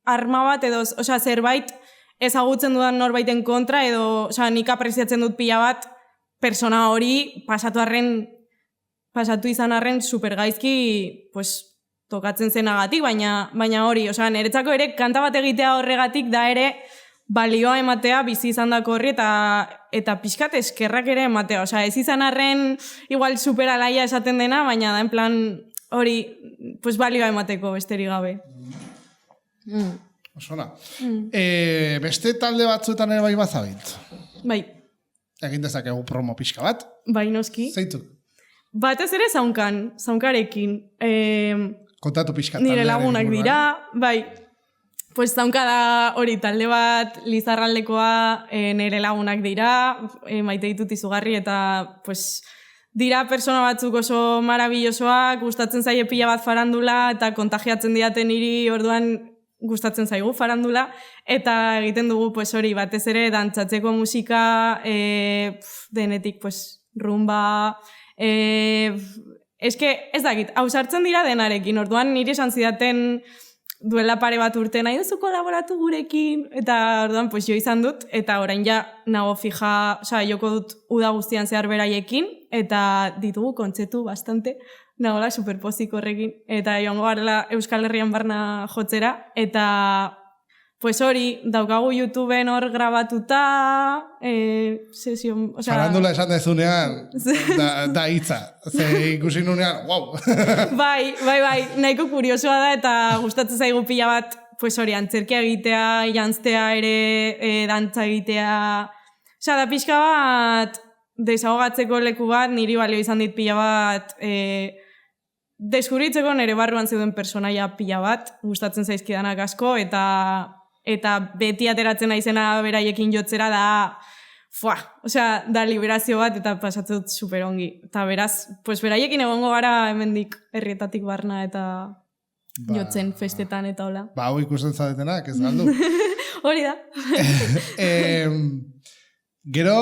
arma bat edo, zerbait ezagutzen dudan norbaiten kontra edo, nik apreziatzen dut pila bat persona hori pasatu izan arren supergaizki, pues, tokatzen zenagatik, baina hori, niretzako ere kanta bat egitea horregatik da ere balioa ematea bizi izan dako horri eta pixkat eskerrak ere ematea. Ez izan arren igual superalaia esaten dena, baina da en plan hori pues balioa emateko besterik gabe.
Osona. Beste talde batzuetan ere bai bazabit?
Bai.
Egin dezakegu promo pixka bat?
Bai, noski.
Zeituk?
Batez ere zaunkarekin.
Kontatu pixka.
Nire lagunak dira, bai. Pues zaunka da hori talde bat, Lizarraldekoa, nire lagunak dira, maite ditut izugarri eta pues dira persona batzuk oso marabillosoak, gustatzen zaie pila bat farandula eta kontagiatzen diaten niri orduan gustatzen zaigu farandula eta egiten dugu pues hori batez ere dantzatzeko musika denetik pues rumba, eske, ez dakit, hausartzen dira denarekin, orduan niri esan zidaten duela pare bat urte nahi duzu kolaboratu gurekin, eta orduan pues jo izan dut, eta orain ja nago fija, joko dut uda guztian zehar beraiekin, eta ditugu kontzertu bastante, nagola superpozik horrekin, eta joango garela Euskal Herrian barna jotzera, eta pues hori, daukagu YouTubeen hor grabatuta, sesion, osea...
Farandula esan dezunean, da hitza. Ze ikusi nunean, wow!
Bai, nahiko kuriosoa da, eta gustatzen zaigu pila bat, pues hori, antzerkia egitea, jantztea ere, dantza egitea... Osea, da pixka bat, desahogatzeko leku bat, niri balio izan dit pila bat, deskubritzeko nire barruan zeuden personaia pila bat, gustatzen zaizkidanak asko, eta beti ateratzen naizena beraiekin jotzera da, osea, da liberazio bat eta pasatzen dut super ongi. Eta beraz, pues beraiekin egongo gara hemendik herrietatik barna eta jotzen festetan eta hola.
Hau ikusten zadetenak, ez galdu.
Hori da.
Gero,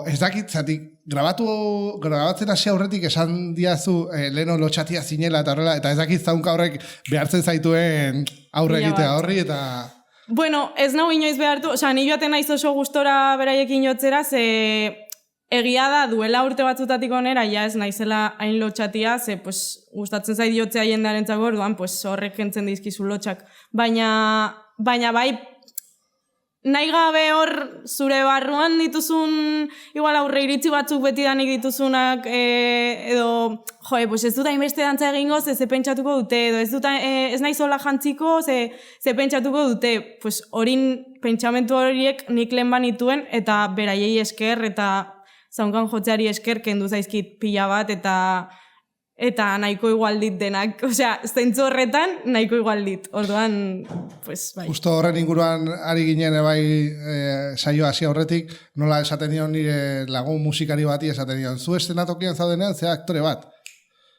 ez dakit, zatik, grabatzen hasi aurretik esan diazu leno lotxatia zinela eta horrela, eta ez dakit zaunka horrek behartzen zaituen aurre egitea horri, eta...
Bueno, ez nago inoiz behartu, osea, ni joaten naiz oso gustora beraiekin jotzera, ze egia da duela urte batzutatik onera, ja ez naizela hain lotxatia, ze pues, gustatzen zait jotzea jendearentzako, orduan pues, horrek kentzen dizkizu lotxak. Baina bai, nahi gabe hor zure barruan dituzun, igual aurre iritzi batzuk beti danik dituzunak, edo, pues ez dut hainbeste dantza egingo, ze pentsatuko dute, edo ez nahi zola jantziko, ze pentsatuko dute, pues horin pentsamentu horiek nik lehen banituen, eta beraiei esker, eta zaunkan jotzeari esker, kendu zaizkit pila bat, eta nahiko igual dit denak, osea, zentzu horretan nahiko igual dit, orduan, pues, bai.
Justo horren inguruan ari ginen bai saio hasi aurretik, nola esaten dion nire lagun musikari bati esaten dion, zu estenatokian zaudenean, zea aktore bat.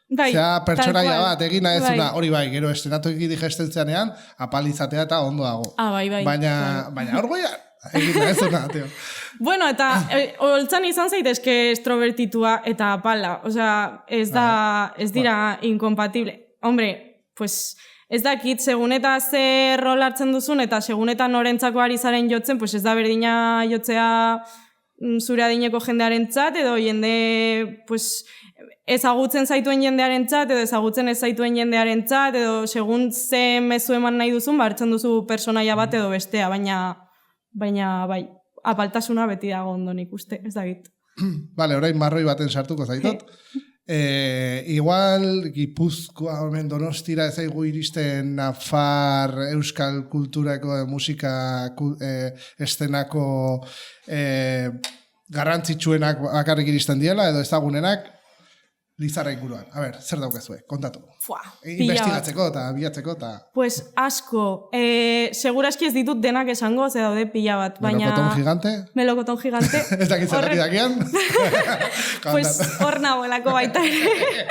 Bai,
zea pertsonaia bat, egin ezuna, hori bai, gero estenatoki digestentzeanean, apalizatea eta ondo dago.
Bai.
Baina hor goian, egin ezuna, teo.
Bueno, eta holtzan izan zaitezke estrobertitua eta apala, osea, ez dira inkompatible. Hombre, pues, ez dakit, segun eta ze rol hartzen duzun, eta segun eta norentzako ari zaren jotzen, pues ez da berdina jotzea zure adineko jendearentzat, edo jende, pues, ezagutzen zaituen jendearentzat, edo ezagutzen ez zaituen jendearentzat, edo segun ze mezu eman nahi duzun, hartzen duzu personaia bat edo bestea, baina bai, apaltasuna beti dago ondo nik uste, ez dakit.
Vale, orain marroi baten sartuko zaitot. Igual, Gipuzkoa, omen Donostira, ez aigu iristen Nafar, Euskal kulturako, musika estenako garrantzitsuenak bakarrik iristen diela, edo ezagunenak, Lizarra inguruan. A ber, zer daukezue, kontatu. Investigatzeko eta bilatzeko eta...
Pues asko. Seguraski ez ditut denak esango, ze daude pila bat, baina...
Melokoton gigante?
Melokoton gigante.
Ez dakit zeraki dakian?
Pues hor nagoelako baita ere.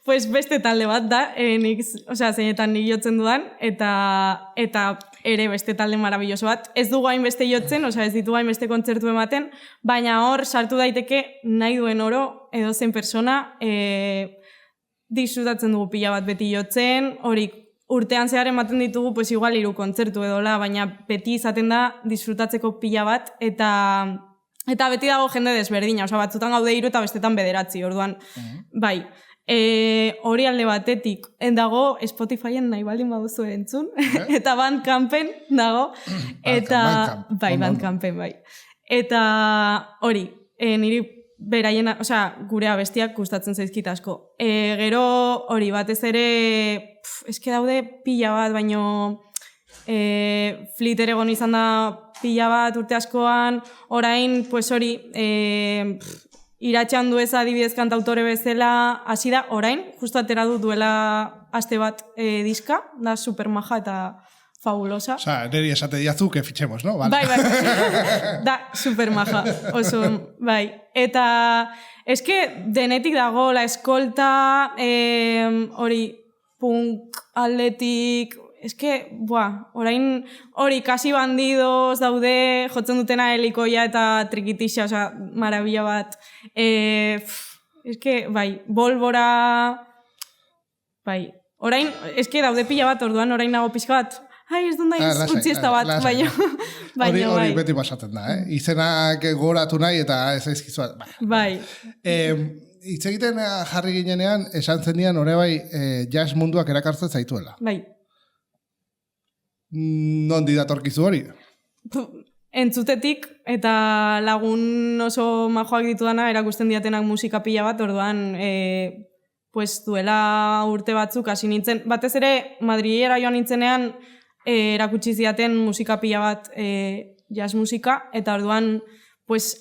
Pues beste talde bat da, zeinetan nik jotzen dudan, eta ere beste talde marabilloso bat. Ez dugu hainbeste jotzen, ez ditugu hainbeste kontzertu ematen, baina hor sartu daiteke nahi duen oro, edo zen persona, disfrutatzen dugu pila bat beti jotzen, hori urtean zehar ematen ditugu, pues igual 3 kontzertu edola, baina beti izaten da disfrutatzeko pila bat, eta beti dago jende desberdina, batzutan gaude 3 eta bestetan 9, orduan, bai. Hori alde batetik dago Spotifyen nahi baldin baduzu entzun, eta Bandcampen dago, eta bai, Bandcampen bai. Eta hori, niri beraien, gure abestiak gustatzen zaizkit asko. Gero hori batez ere, eske daude pila bat, baino Flitter egon izan da pila bat urte askoan, orain, pues hori, Iratxan dueza adibidez kantautore bezala, hasi da, orain, justu atera du duela aste bat diska, da super maja eta fabulosa.
Neri esate diazu que fichemos, no?
Bai, da super maja, oso, bai. Eta, eske, denetik dago, la eskolta, hori, punk aldetik, orain hori kasi bandidos daude, jotzen dutena helikoia eta trikitixa, osea, marabila bat. Bai, bolbora, bai, orain, daude pila bat, orduan orain nago pixka bat, ez dut nahi utziesta bat, baina
hori
bai.
beti pasatzen da, izenak goratu nahi eta ez aizkizu bat.
Bai.
Hitz egiten jarri ginenean, esan zenian hori bai jazz munduak erakartzen zaituela.
Bai.
Nondi datorkizu hori?
Entzutetik eta lagun oso majoak ditudana erakusten diatenak musika pila bat, orduan duela urte batzuk hasi nintzen. Batez ere, Madrilera joan nintzenean erakutsi zidaten musika pila bat jazz musika, eta orduan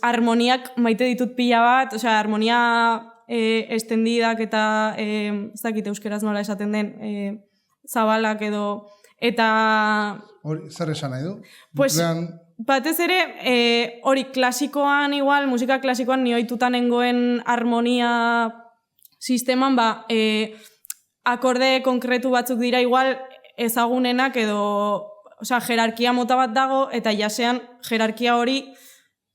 harmoniak maite ditut pila bat, osea, harmonia estendidak eta ez dakit euskeraz nola esaten den, zabalak edo, eta...
Hori, zer esan nahi du?
Batez ere, hori klasikoan igual, musika klasikoan ni ohituta nengoen harmonia sisteman, akorde konkretu batzuk dira igual ezagunenak edo, osea, jerarkia mota bat dago, eta jasean jerarkia hori,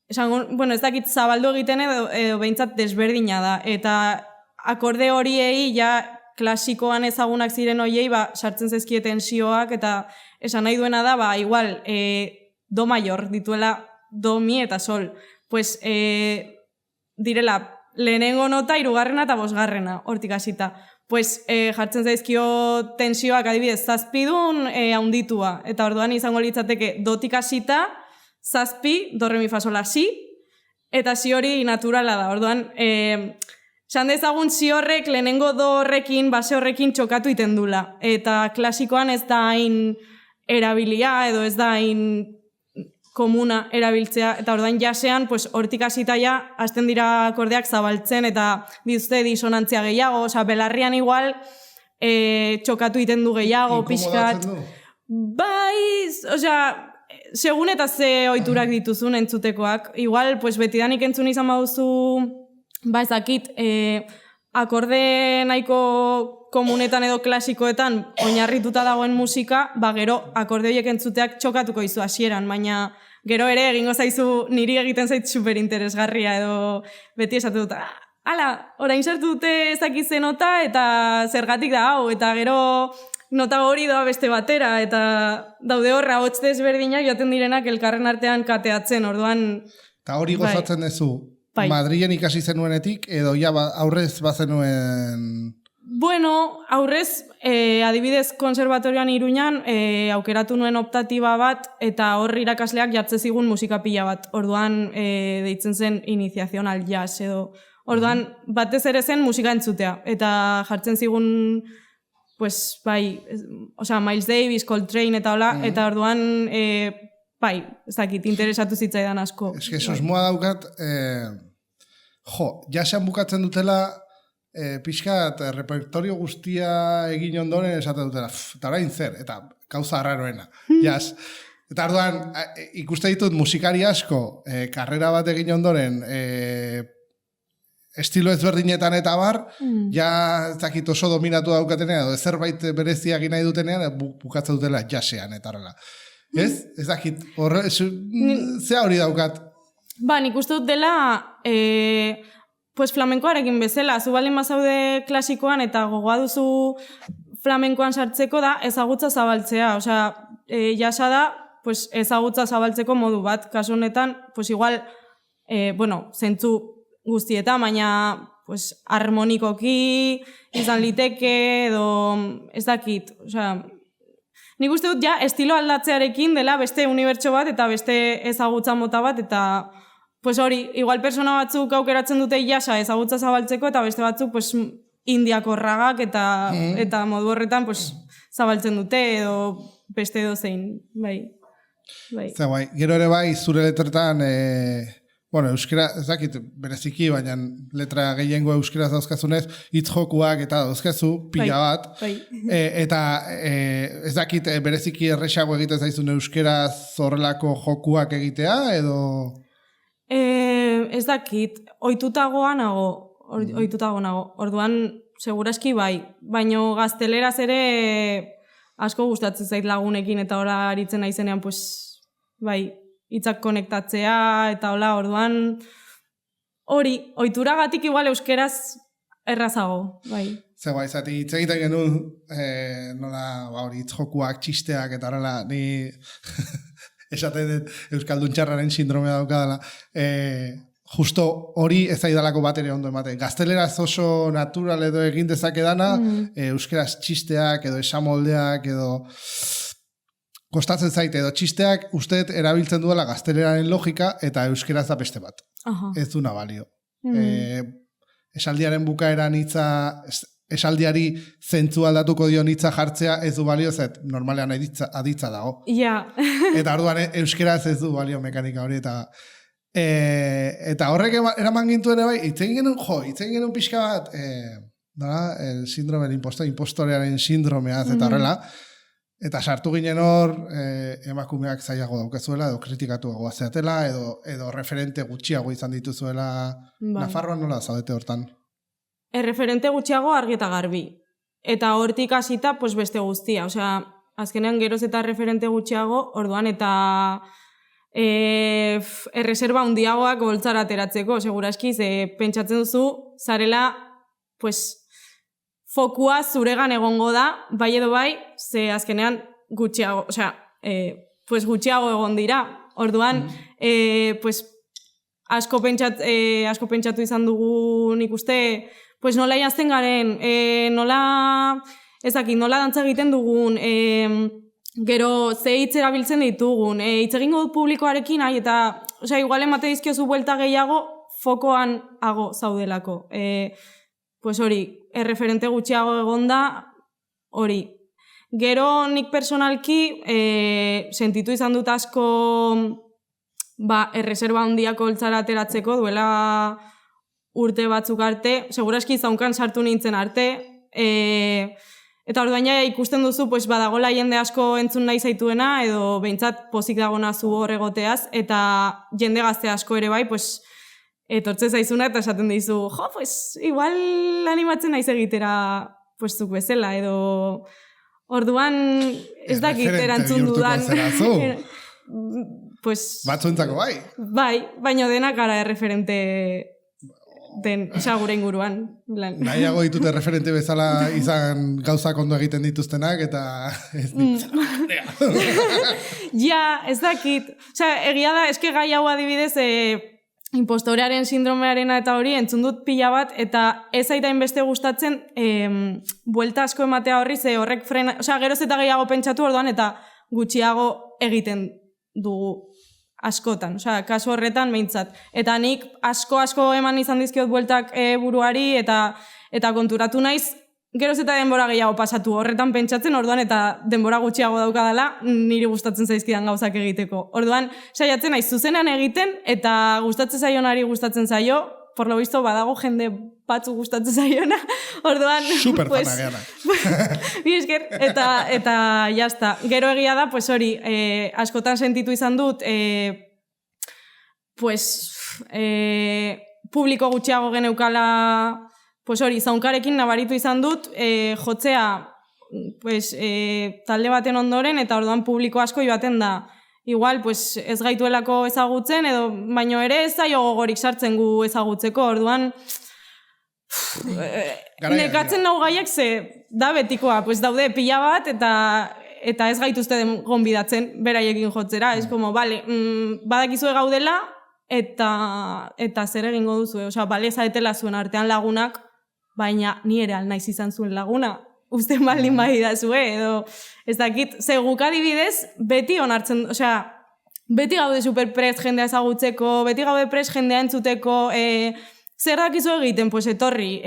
ez dakit zabaldu egiten edo behintzat desberdina da, eta akorde horiei ja klasikoan ezagunak ziren horiei sartzen zezkie tensioak, eta esan nahi duena da, igual, do mayor dituela do, mi eta sol. Direla, lehenengo nota, hirugarrena eta bosgarrena, hortik hasita. Jartzen zaizkio tensioak adibidez zazpidun haunditua, eta orduan izango litzateke dotik hasita, zazpi, do, re, mi, fa, sol, la, si, eta si hori naturala da. Orduan, esan dezagun si horrek lehenengo do horrekin, base horrekin txokatu iten dula. Eta klasikoan ez da hain erabilia edo ez da hain komuna erabiltzea, eta orduan jasean, hortik hasita ja, hasten dira akordeak zabaltzen, eta dituzte disonantzia gehiago, osea, belarrian igual, txokatu iten du gehiago, pixkat. Bai, osea, segun eta ze ohiturak dituzun entzutekoak. Igual, betidanik entzun izan baduzu, ezakit, akorde nahiko komunetan edo klasikoetan oinarrituta dagoen musika, gero akorde horiek entzuteak txokatuko izu hasieran, baina gero ere egingo zaizu niri egiten zait superinteresgarria edo beti esatu dut, orain sartu dute ezakitzen nota eta zergatik da hau, eta gero nota hori doa beste batera, eta daude horra hotz desberdinak joaten direnak elkarren artean kateatzen, orduan...
Eta hori gozatzen duzu, Madrilen ikasi zenuenetik, edo ja aurrez bazenuen...
Bueno, aurrez, adibidez konservatorioan Iruñan, aukeratu nuen optatiba bat, eta hor irakasleak jartze zigun musika pila bat. Orduan, deitzen zen iniziazion al jazz, edo... Orduan, batez ere zen musika entzutea, eta jartzen zigun, Miles Davis, Coltrane eta hola, eta orduan, ez dakit, interesatu zitzaidan asko.
Ez que susmoa daukat, jasean bukatzen dutela, pixkat repertorio guztia egin ondoren esaten dutela, eta orain zer, eta gauza arraroena, jazz. Eta orduan, ikuste ditut musikari asko, karrera bat egin ondoren, estilo ezberdinetan eta bar, ja ez dakit oso dominatu daukatenean, edo zerbait berezia egin nahi dutenean, bukatzen dutela jazzean eta horrela. Ez? Ez dakit, zea hori daukat?
Nik uste dut dela, flamenkoarekin bezala, zu baldin bazaude klasikoan eta gogoa duzu flamenkoan sartzeko da ezagutza zabaltzea, osea, jasa da, ezagutza zabaltzeko modu bat, kasu honetan, igual, zentzu guztietan, baina harmonikoki izan liteke, edo ez dakit, osea, nik uste dut ja estilo aldatzearekin dela beste unibertso bat eta beste ezagutza mota bat, eta hori, igual persona batzuk aukeratzen dute jasa ezagutza zabaltzeko, eta beste batzuk indiako ragak eta modu horretan zabaltzen dute, edo beste edo zein, bai.
Gero ere bai, zure letretan, euskera, ez dakit, bereziki, baina letra gehiengo euskeraz dauzkazunez, hitz jokuak eta dauzkazu, pila bat, eta ez dakit, bereziki erresago egiten zaizun euskeraz horrelako jokuak egitea, edo...
Ez dakit, ohitutagoa nago, orduan, seguraski bai, baino gazteleraz ere asko gustatzen zait lagunekin eta ora aritzen naizenean, pues, bai, hitzak konektatzea eta hola, orduan, hori, ohituragatik igual euskeraz errazago, bai.
Zer bai, zati hitz egiten genuen, nola, hori, hitz-jokuak, txisteak, eta horrela, ni esaten dut Euskaldun txarraren sindromea daukadala, justo hori ez zaidalako bat ere ondo ematen. Gazteleraz oso natural edo egin dezakedana, euskeraz txisteak edo esamoldeak edo kostatzen zaite edo txisteak usteet erabiltzen duela gazteleraren logika eta euskeraz da beste bat.
Aha.
Ez duna balio. Esaldiaren bukaeran hitza esaldiari zentzu aldatuko dio hitza jartzea ez du balio, zet normalean aditza dago.
Ja.
Eta orduan euskeraz ez du balio mekanika hori, eta horrek eraman gintuen bai, itzen genuen pixka bat, el síndrome del impostorearen sindromeaz eta horrela, eta sartu ginen hor, emakumeak zailago daukezuela, edo kritikatuagoa zeatela, edo referente gutxiago izan dituzuela, Nafarroan nola zaudete hortan?
Referente gutxiago argi eta garbi. Eta hortik hasita, pues beste guztia. Osea, azkenean geroz eta referente gutxiago, orduan eta erreserba handiagoak boltzara ateratzeko, seguraski, ze pentsatzen duzu, zarela, pues, fokua zuregan egongo da, bai edo bai, ze azkenean gutxiago, osea, pues gutxiago egon dira. Orduan, pues, asko pentsatu izan dugu nik uste, pues nola jazten garen, nola dantza egiten dugun, gero ze hitz erabiltzen ditugun, hitz egingo dut publikoarekin, eta, osea, igual emate dizkiozu buelta gehiago, fokoan hago zaudelako. Pues hori, erreferente gutxiago egonda, hori. Gero nik personalki, sentitu izan dut asko, erreserba handiak holtzara ateratzeko, duela urte batzuk arte, seguraski zaunkan sartu nintzen arte, eta orduan ja ikusten duzu, pues, badagola jende asko entzun nahi zaituena, edo behintzat pozik dagona zu hor egoteaz, eta jende gazte asko ere bai, pues, etortze zaizuna eta esaten dizu, jo, pues, igual animatzen naiz egitera, pues, zuk bezala, edo orduan ez dakit erantzun dudan. Pues,
batzuentzako bai.
Bai, baina denak gara erreferente den, gure inguruan.
Nahiago ditute referente bezala izan gauzak ondo egiten dituztenak, eta ez
Ja, ez dakit. Egia da, eske gai hau adibidez, impostorearen sindromearena eta hori entzun dut pila bat, eta ez aitain beste gustatzen buelta asko ematea horri, ze horrek frena, geroz eta gehiago pentsatu orduan, eta gutxiago egiten dugu askotan, kasu horretan behintzat. Eta nik asko eman izan dizkiot bueltak buruari, eta konturatu naiz, geroz eta denbora gehiago pasatu horretan pentsatzen, orduan eta denbora gutxiago daukadala, niri gustatzen zaizkidan gauzak egiteko. Orduan, saiatzen naiz zuzenan egiten, eta gustatzen zaionari gustatzen zaio, por lo visto badago jende batzu gustatzen zaiona, orduan...
Superfana geana.
Bi esker, eta jazta. Gero egia da, pues hori, askotan sentitu izan dut, pues, publiko gutxiago geneukala, pues hori, zaunkarekin nabaritu izan dut, jotzea, pues, talde baten ondoren, eta orduan publiko asko joaten da. Igual, pues, ez gaituelako ezagutzen, edo baino ere ez zaio gogorik sartzen gu ezagutzeko, orduan nekatzen nau gaiak ze da betikoa, pues daude pila bat, eta ez gaituzte gonbidatzen beraiekin jotzera, ez como, bale, badakizue gaudela, eta zer egingo duzu, bale, zaetela zuen artean lagunak, baina ni ere alnaiz izan zuen laguna, usten baldin bai dazue, edo ez dakit, ze guk adibidez, beti onartzen, beti gaude superprest jendea ezagutzeko, beti gaude prest jendea entzuteko, zer dakizu egiten, pues etorri.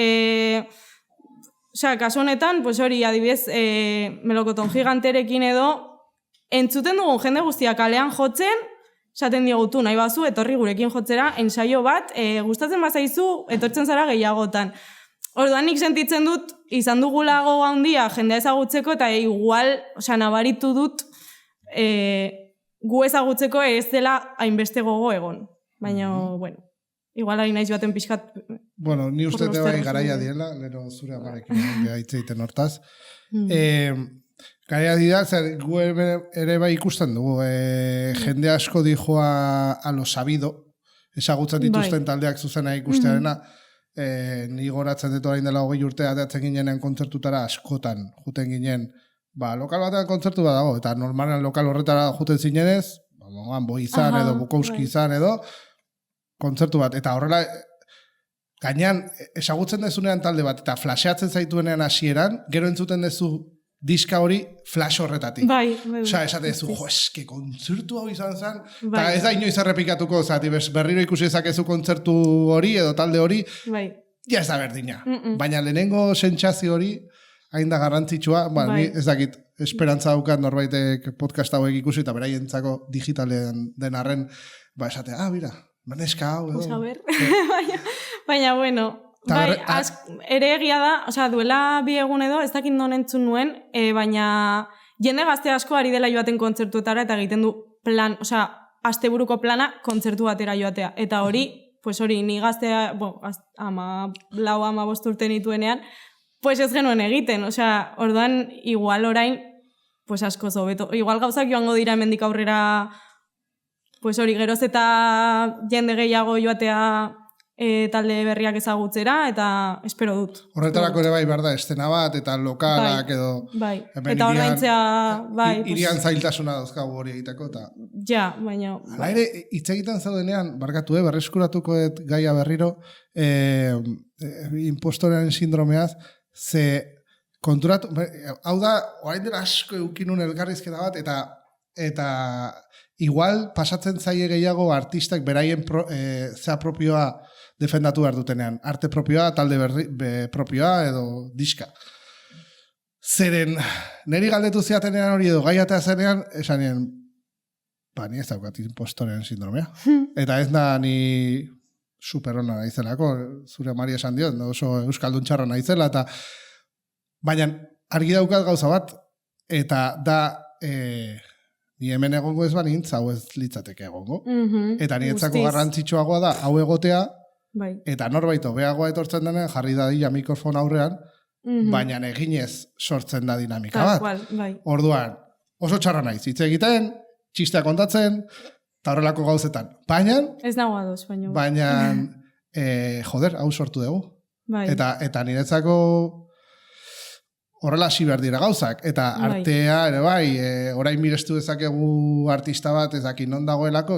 Kasu honetan, pues hori, adibidez, melokoton giganterekin edo, entzuten dugun jende guztia kalean jotzen, esaten diogutu nahi bazu, etorri gurekin jotzera, ensaio bat, gustatzen bazaizu, etortzen zara gehiagotan. Orduan nik sentitzen dut, izan dugulago handia jendea ezagutzeko, eta igual, nabaritu dut, gu ezagutzeko ez dela hainbeste gogo egon. Baina, bueno, igual ari naiz baten pixkat...
Bueno, ni uste bai garaia diela, lero zure amarekin hitz egiten hortaz. Gaia dira, zer, gu ere bai ikusten dugu, jende asko dijoa a lo sabido, ezagutzen dituzten taldeak zuzena ikustearena, ni goratzen dut orain dela 20 urte ateatzen ginenen kontzertutara askotan, juten ginen, lokal batean kontzertu bat dago, eta normalen lokal horretara juten zinenez, Boi izan edo Bukowski izan edo, kontzertu bat, eta horrela, gainean, ezagutzen dezunean talde bat, eta flasheatzen zaituenean hasieran, gero entzuten dezu diska hori flash horretatik.
Bai.
Osea, esate dezu, eske kontzertu hau izan zen, eta ez da inoiz errepikatuko, zati, berriro ikusi ezakezu kontzertu hori edo talde hori, ja ez da berdina. Baina lehenengo sentsazio hori, hain da garrantzitsua, ni ez dakit, esperantza daukat norbaitek podcast hauek ikusi, eta beraientzako digitalen den arren, esate, mira, maneska hau, edo.
Baina, bueno, ere egia da, osea, duela 2 egun edo, ez dakit non entzun nuen, baina jende gazte asko ari dela joaten kontzertuetara eta egiten du plan, osea, asteburuko plana kontzertu batera joatea. Eta hori, pues hori, ni gaztea, 14 urte nituenean, pues ez genuen egiten, osea, orduan, igual orain, pues asko zobeto. Igual gauzak joango dira hemendik aurrera, pues hori, geroz eta jende gehiago joatea talde berriak ezagutzera, eta espero dut.
Horretarako ere bai, berda, estena bat, eta lokalak edo...
Bai, eta ordaintzea, bai...
Irian zailtasuna dauzkagu hori egiteko, eta...
Ja, baina...
Hala ere, hitz egiten zaudenean, barkatu, berreskuratuko gaia berriro, impostorean sindromeaz, ze konturatu... Hau da, orain dela asko eukinun elgarrizketa bat, eta igual pasatzen zaie gehiago artistak beraien zea propioa defendatu behar dutenean. Arte propioa, talde propioa edo diska. Zeren, niri galdetu ziatenean hori edo gaiatea zenean, esanien, ni ez daukat impostoren sindromea. Eta ez da ni superona naizelako, zure Mari esan diot, oso euskaldun txarra naizela, eta baina argi daukat gauza bat, eta da... ni hemen egongo ez banintz, hau ez litzateke egongo. Eta niretzako garrantzitsuagoa da, hau egotea, eta norbait hobeagoa etortzen denean, jarri dadila mikrofon aurrean, baina eginez sortzen da dinamika bat. Orduan, oso txarra naiz, hitz egiten, txistea kontatzen, eta horrelako gauzetan. Baina...
Ez nago ados, baina...
Baina, hau sortu dugu. Eta niretzako... Horrela hasi behar dira gauzak, eta artea, ere bai, orain mirestu dezakegu artista bat, ez daki non dagoelako,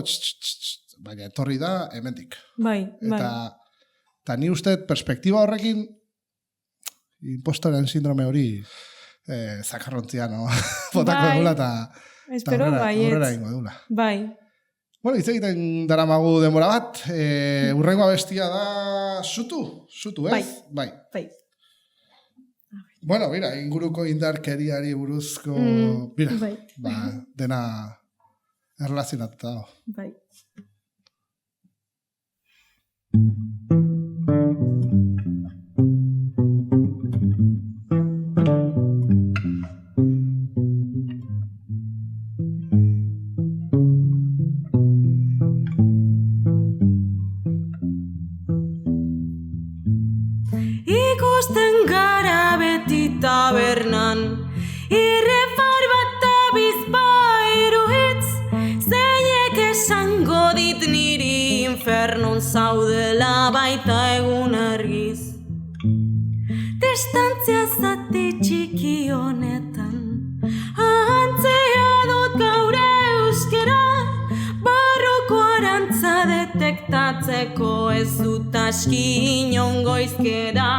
baina etorri da, hemendik. Eta ni uste, perspektiba horrekin, impostoren sindrome hori, zakarrontzia, no? Botako edula, eta horrela ingo edula. Bueno, hitz egiten daramagu denbora bat, urrengo abestia da sutu, ez? Bai. Bueno, mira, inguruko indarkeriari buruzko... Mira, dena erlazionatuta dago.
Bai.
Ikusten gara beti tabernan, irrefar bat abizpairu hitz, zeinek esango dit niri infernon zaudela baita egun argiz. Distantzia zati txiki honetan, ahantzea dut gaur euskera, barruko arantza detektatzeko ez dut aski inongo izkera.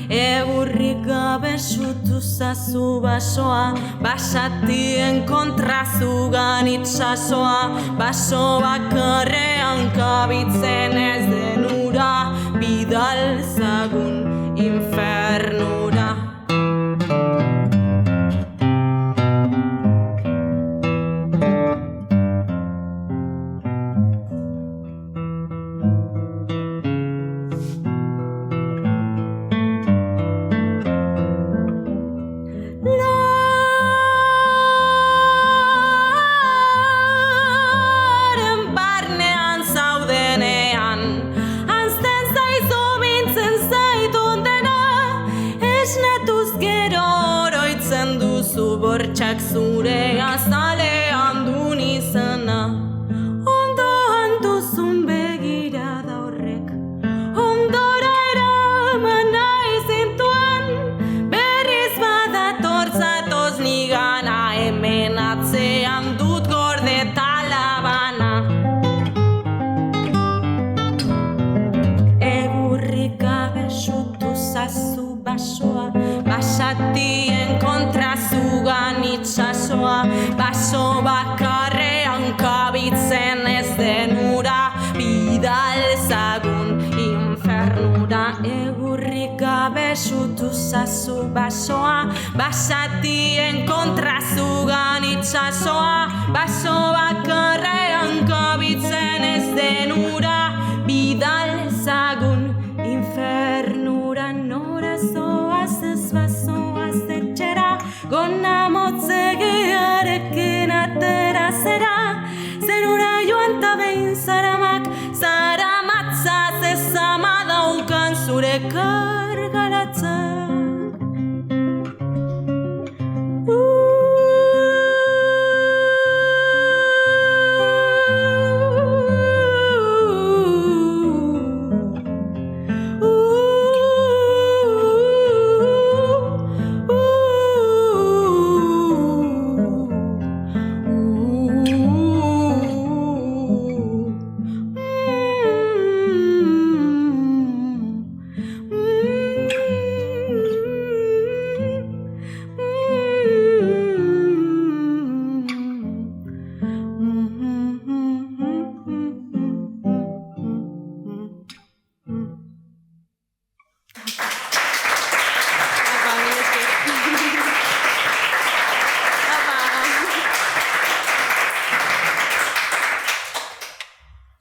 Egurrik gabe sutu zazu basoa, basatien kontra zugan itxasoa, baso bakarrean kabitzen ez denura, bidal zagun infernura. bortxak zure azalean dun izana. Ondoan duzun begirada horrek, ondora eraman nahi zintuan, berriz badator zatoz nigana, hemen atzean dut gorde talabana. Egurrik gabe sutu zazu basoa, basatien kontra zugan itxasoa, baso bakarrean kabitzen ez denura, bidal zagun infernura. Egurrik gabe sutu zazu basoa, basatien kontra zugan itxasoa, baso bakarrean kabitzen ez denura, bidal zagun infernura. Nora zoaz ez bazoaz etxera, gona motzegearekin atera zera, zenura joan ta behin zaramak, zaramatzaz ezama daukan zure kargalatzak.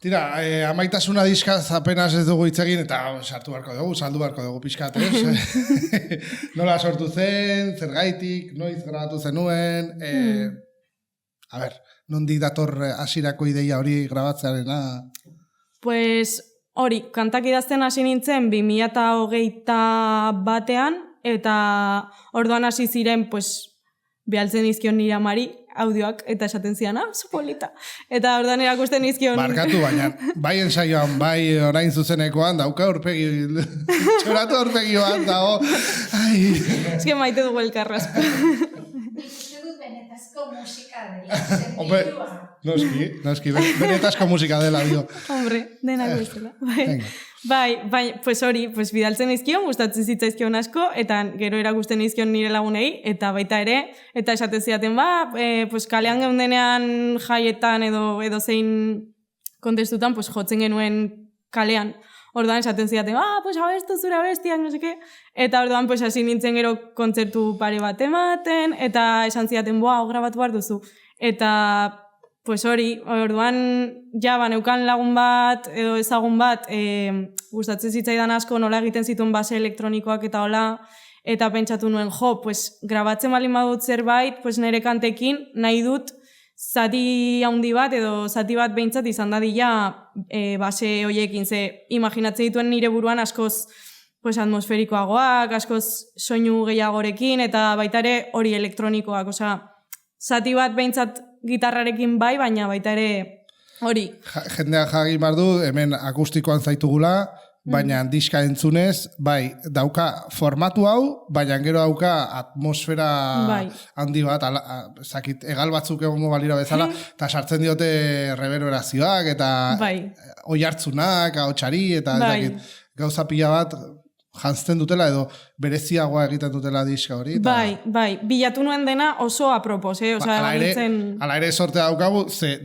Tira, amaitasuna diskaz apenas ez dugu hitz egin, eta sartu beharko dugu, saldu beharko dugu pixkat, ez? Nola sortu zen, zergaitik, noiz grabatu zenuen, a ber, nondik dator hasierako ideia hori grabatzearena?
Pues hori, kantak idazten hasi nintzen 2021 eta orduan hasi ziren, pues, behaltzen izkion nire amari, audioak, eta esaten zian, zu polita. Eta ordan erakusten izkion...
Barkatu, baina, bai ensaioan, bai orain zuzenekoan, dauka aurpegi, txoratu aurpegi bat, dago, ai...
Ez que maite dugu elkarrazko.
Uste dut benetazko musika dela, sentidua.
Noski, benetazko musika dela, dio.
Hombre, denak bestela.
Venga.
Bai, pues hori, pues bidaltzen izkion, gustatzen zitzaizkion asko, eta gero erakusten izkion nire lagunei, eta baita ere, eta esaten zidaten, pues kalean geundenean jaietan edo zein kontestutan, pues jotzen genuen kalean. Orduan esaten zidaten, pues abestu zure abestiak, no seke. Eta orduan, pues hasi nintzen gero kontzertu pare bat ematen, eta esan zidaten, grabatu behar duzu. Eta... Pues hori, orduan ja baneukan lagun bat edo ezagun bat gustatzen zitzaidan asko nola egiten zituen base elektronikoak eta hola, eta pentsatu nuen, pues grabatzen baldin badut zerbait, pues nire kantekin nahi dut zati handi bat edo zati bat behintzat izan dadila base hoiekin, ze imaginatzen dituen nire buruan askoz pues atmosferikoagoak, askoz soinu gehiagorekin, eta baita ere hori elektronikoak, osea, zati bat behintzat gitarrarekin bai, baina baita ere hori.
Jendea jagin behar du, hemen akustikoan zaitugula, baina diska entzunez, bai, dauka formatu hau, baina gero dauka atmosfera handi bat, zakit, egal batzuk egongo balira bezala, eta sartzen diote reverberazioak, eta oihartzunak, ahotsari, eta gauza pila bat jantzten dutela edo bereziagoa egiten dutela diska hori.
Bai, bilatu nuen dena oso apropos,
Ala ere sortea daukagu, ze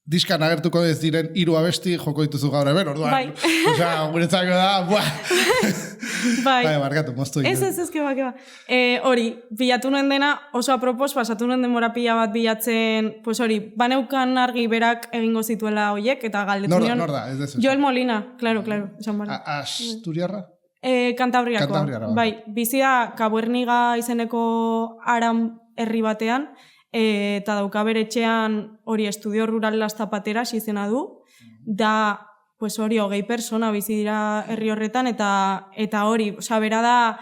diskan agertuko ez diren 3 abesti joko dituzu gaur hemen, orduan. Osea, guretzako da, Bai, barkatu, moztu.
Ez, keba. Hori, bilatu nuen dena oso apropos, pasatu nuen denbora pila bat bilatzen, pues hori, baneukan argi berak egingo zituela hoiek, eta galdetu nion.
Nor da, ez dezu.
Joel Molina, claro, esan bara.
Asturiarra?
Kantabriakoa. Bai, bizi da Kabuerniga izeneko Aran herri batean, eta dauka bere etxean hori Estudio Rural Las Zapateras izena du, da pues hori 20 persona bizi dira herri horretan, eta hori, bera da,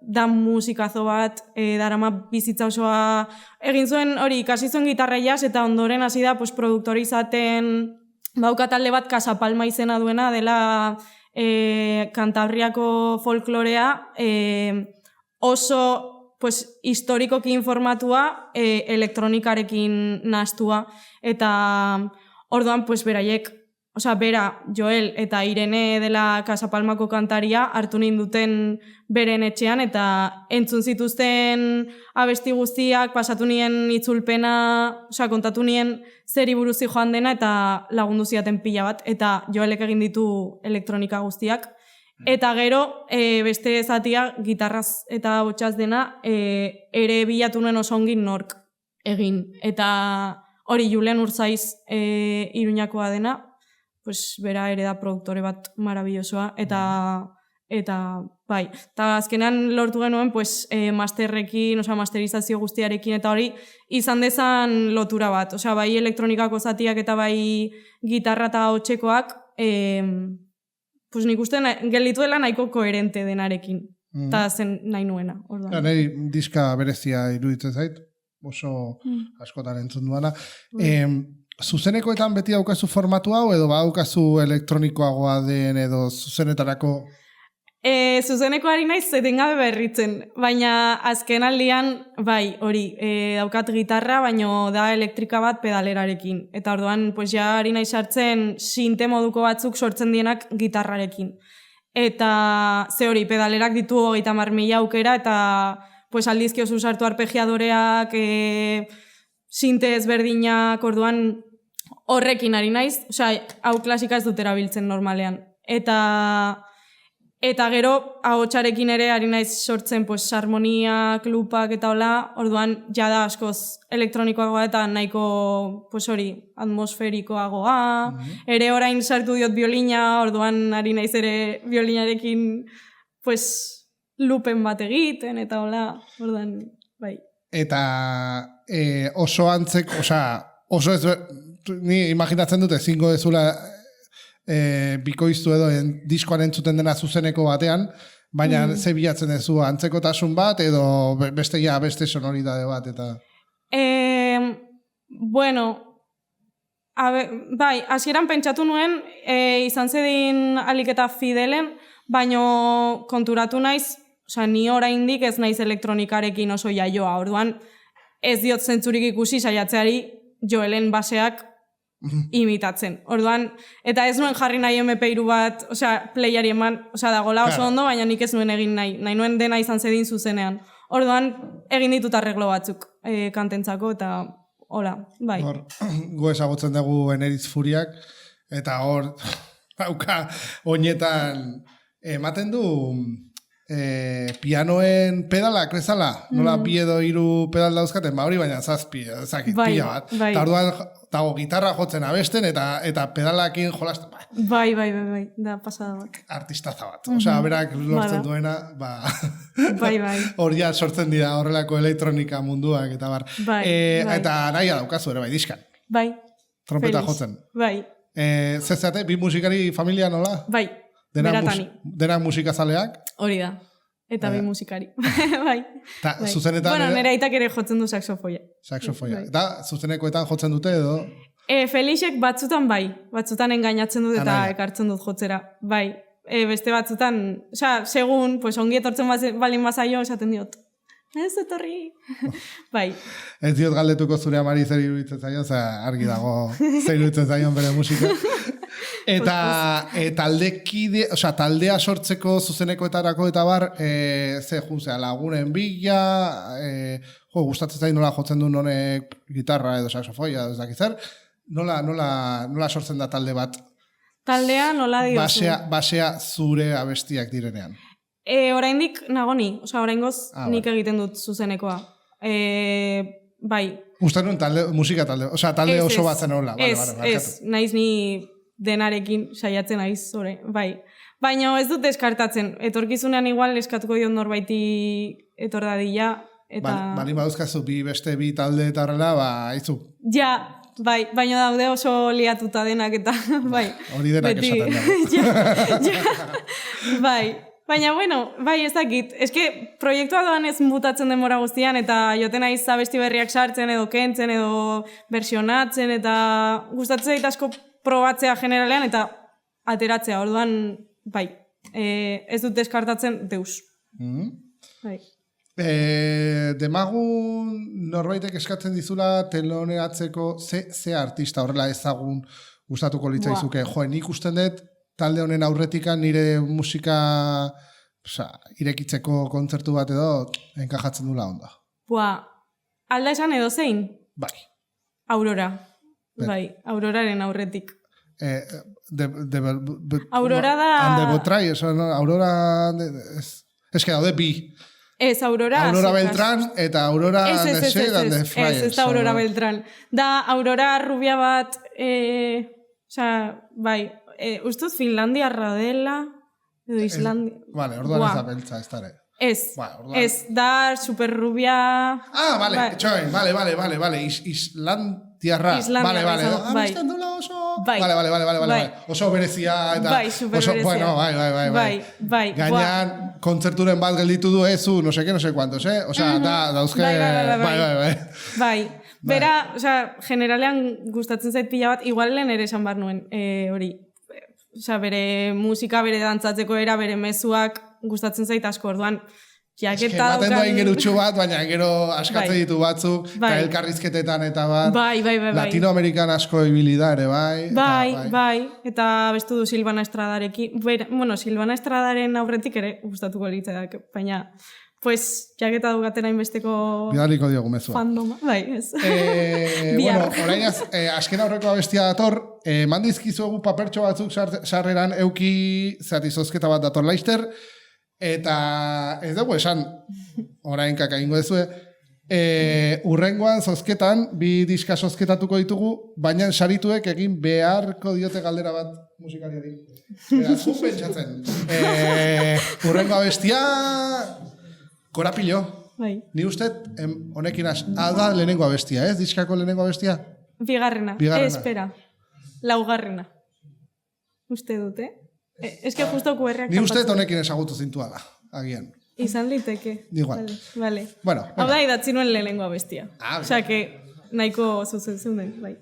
da musikazo bat, darama bizitza osoa, egin zuen hori, ikasi zuen gitarra jazz, eta ondoren hasi da, pues, produktore izaten, bauka talde bat Casa Palma izena duena, dela Kantabriako folklorea, oso, pues, historikoki informatua, elektronikarekin nahastua, eta orduan, pues, beraiek, bera, Joel eta Irene dela Casa Palmako kantaria hartu ninduten beren etxean eta entzun zituzten abesti guztiak, pasatu nien itzulpena, kontatu nien zeri buruzi joan dena eta lagundu ziaten pila bat, eta Joelek egin ditu elektronika guztiak. Eta gero, beste zatia, gitarraz eta botxaz dena, ere bilatu nuen oso ongin nork egin. Eta hori Julen Urzaiz Iruñakoa dena, pues bera ere da produktore bat marabillosoa, eta bai, eta azkenean lortu genuen, pues, masterrekin, masterizazio guztiarekin, eta hori izan dezan lotura bat, bai elektronikako zatiak eta bai gitarra eta hotxekoak, pues nik uste gelditu dela nahiko koherente denarekin, eta zen nahi nuena.
Nahi diska berezia iruditzen zait, oso askotan entzun duana. Zuzenekoetan beti daukazu formatu hau, edo daukazu elektronikoagoa den, edo zuzenetarako?
Zuzenekoari naiz etengabe berritzen, baina azken aldian, bai, hori, daukat gitarra, baina da elektrika bat pedalerarekin. Eta orduan, pues ja ari naiz sartzen sinte moduko batzuk sortzen dienak gitarrarekin. Eta ze hori, pedalerak ditu 30.000 aukera, eta pues aldizkiozu sartu arpegiadoreak, sinte ezberdinak, orduan horrekin ari naiz, hau klasika ez dut erabiltzen normalean. Eta gero, ahotsarekin ere ari naiz sortzen, pues, harmoniak, lupak eta hola, orduan jada askoz elektronikoagoa eta nahiko, pues hori, atmosferikoagoa. Ere orain sartu diot biolina, orduan ari naiz ere biolinarekin, pues, lupen bat egiten eta hola, orduan, bai.
Eta oso antzek, oso ez, ni imaginatzen dute ezingo dezula bikoiztu edo diskoan entzuten dena zuzeneko batean, baina ze bilatzen dezu antzekotasun bat edo beste sonoridade bat eta...
Bueno, bai, hasieran pentsatu nuen izan zedin alik eta fidelen, baino konturatu naiz, ni oraindik ez naiz elektronikarekin oso jaioa, orduan ez diot zentzurik ikusi saiatzeari Joelen baseak imitatzen. Orduan, eta ez nuen jarri nahi MP3 bat, playari eman, dagoela oso ondo, baina nik ez nuen egin nahi nuen dena izan zedin zuzenean. Orduan, egin ditut arreglo batzuk kantentzako, eta hola, bai.
Hor, gu ezagutzen dugu Eneritz Furiak, eta hor, hauka, oinetan, ematen du pianoen pedalak bezala, nola bi edo 3 pedal dauzkaten, hori baina zazpi, ezakit, pila bat. Eta orduan, dago gitarra jotzen abesten, eta pedalakin jolasten.
Bai, da pasada bat.
Artistaza bat. Berak lortzen duena,
bai.
Hor ja sortzen dira horrelako elektronika munduak, eta bar. Eta nahia daukazu ere, bai, diskan.
Bai.
Trompeta jotzen.
Bai.
Zezate, bi musikari familia nola?
Bai. Beratani.
Denak musikazaleak?
Hori da. Eta bi musikari. Bai.
Ta, zuzenetan...
Bueno, nire aitak ere jotzen du saxofoia.
Saxofoia. Eta zuzenekoetan jotzen dute edo?
Felixek batzutan bai. Batzutan engainatzen dut eta ekartzen dut jotzera. Bai. Beste batzutan, segun, pues, ongi etortzen balin bazaio, esaten diot. Ez etorri. Bai.
Ez diot galdetuko zure amari zer iruditzen zaion, argi dago zer iruditzen zaion bere musika. Eta taldea sortzeko zuzenekoetarako eta bar, lagunen bila, gustatzen zain nola jotzen du honek gitarra edo saxofoia, ez dakit zer, nola sortzen da talde bat?
Taldea nola diozu?
Basea zure abestiak direnean.
Oraindik nagoni, oraingoz nik egiten dut zuzenekoa. Bai.
Uste nuen musika talde, talde oso bat zen hola.
Ez, naiz ni denarekin saiatzen naiz, bai. Baina ez dut deskartatzen, etorkizunean igual eskatuko diot norbaiti etor dadila.
Bali baduzkazu beste bi talde eta horrela, izu.
Ja, bai, baina daude oso liatuta denak eta, bai.
Hori denak esaten dago.
Bai. Baina, bueno, bai, ez dakit. Eske, proiektua doan ez mutatzen denbora guztian, eta joten naiz abesti berriak sartzen, edo kentzen, edo versionatzen, eta gustatzen zait asko probatzea generalean, eta ateratzea, orduan, bai, ez dut deskartatzen deus. Bai.
Demagun norbaitek eskatzen dizula teloneratzeko ze artista horrela ezagun gustatuko litzaizuke. Jo, nik usten dut talde honen aurretikan nire musika irekitzeko kontzertu bat edo enkajatzen dula ondo.
Alda esan edo zein?
Bai.
Aurora. Bai, Auroraren aurretik.
Aurora
da...
Ande botrai, Aurora... Ez que daude bi.
Ez, Aurora
Beltrán eta Aurora de Friars.
Ez da Aurora Beltrán. Da Aurora rubia bat, bai, ustuz Finlandiarra dela, edo Islandia...
Vale, orduan ez da beltza, ez dara.
Ez, da super rubia...
Vale, txoin, vale, Islandiarra. Bai. Vale. Oso berezia eta...
Bai, super berezia.
Bueno, bai. Gainean, kontzerturen bat gelditu du ezu, no sé cuantos, eh? Osea, dauzke...
Bai. Bera, generalean gustatzen zait pila bat, igual lehen ere esan bar nuen, hori. Bere musika, bere dantzatzeko era, bere mezuak gustatzen zait asko, orduan, jaketa daukan...
Ematen doain gerutxu bat, baina gero askatzen ditu batzuk, eta elkarrizketetan eta bar.
Bai.
Latinoamerikan asko ibili da ere, bai.
Bai. Eta bestu du Silvana Estradarekin. Bueno, Silvana Estradaren aurretik ere gustatuko litzaidak, baina... Pues, jaketa dugaten hainbesteko...
Bidaliko diogu mezua.
Fandoma, bai, ez.
Bueno, orain azken aurreko abestia dator, mandizkizuegu papertxo batzuk sarreran euki zati-zozketa bat dator laister, eta ez dugu esan, orain kaka ingo dezue, urrengoan zozketan, bi diska zozketatuko ditugu, baina sarituek egin beharko diote galdera bat musikariari. Beraz, pentsatzen. Urrengo abestia... Korapilo.
Bai.
Ni uste, honekin da lehenengo abestia, ez? Diskako lehenengo abestia?
Bigarrena. Espera. Laugarrena. Uste dut, Ez que justo QR-ak...
Ni uste honekin ezagutu zintua da, agian.
Izan liteke.
Igual.
Vale.
Bueno.
Hau da, idatzi nuen lehenengo abestia. Osea, que nahiko zuzen zuen, bai.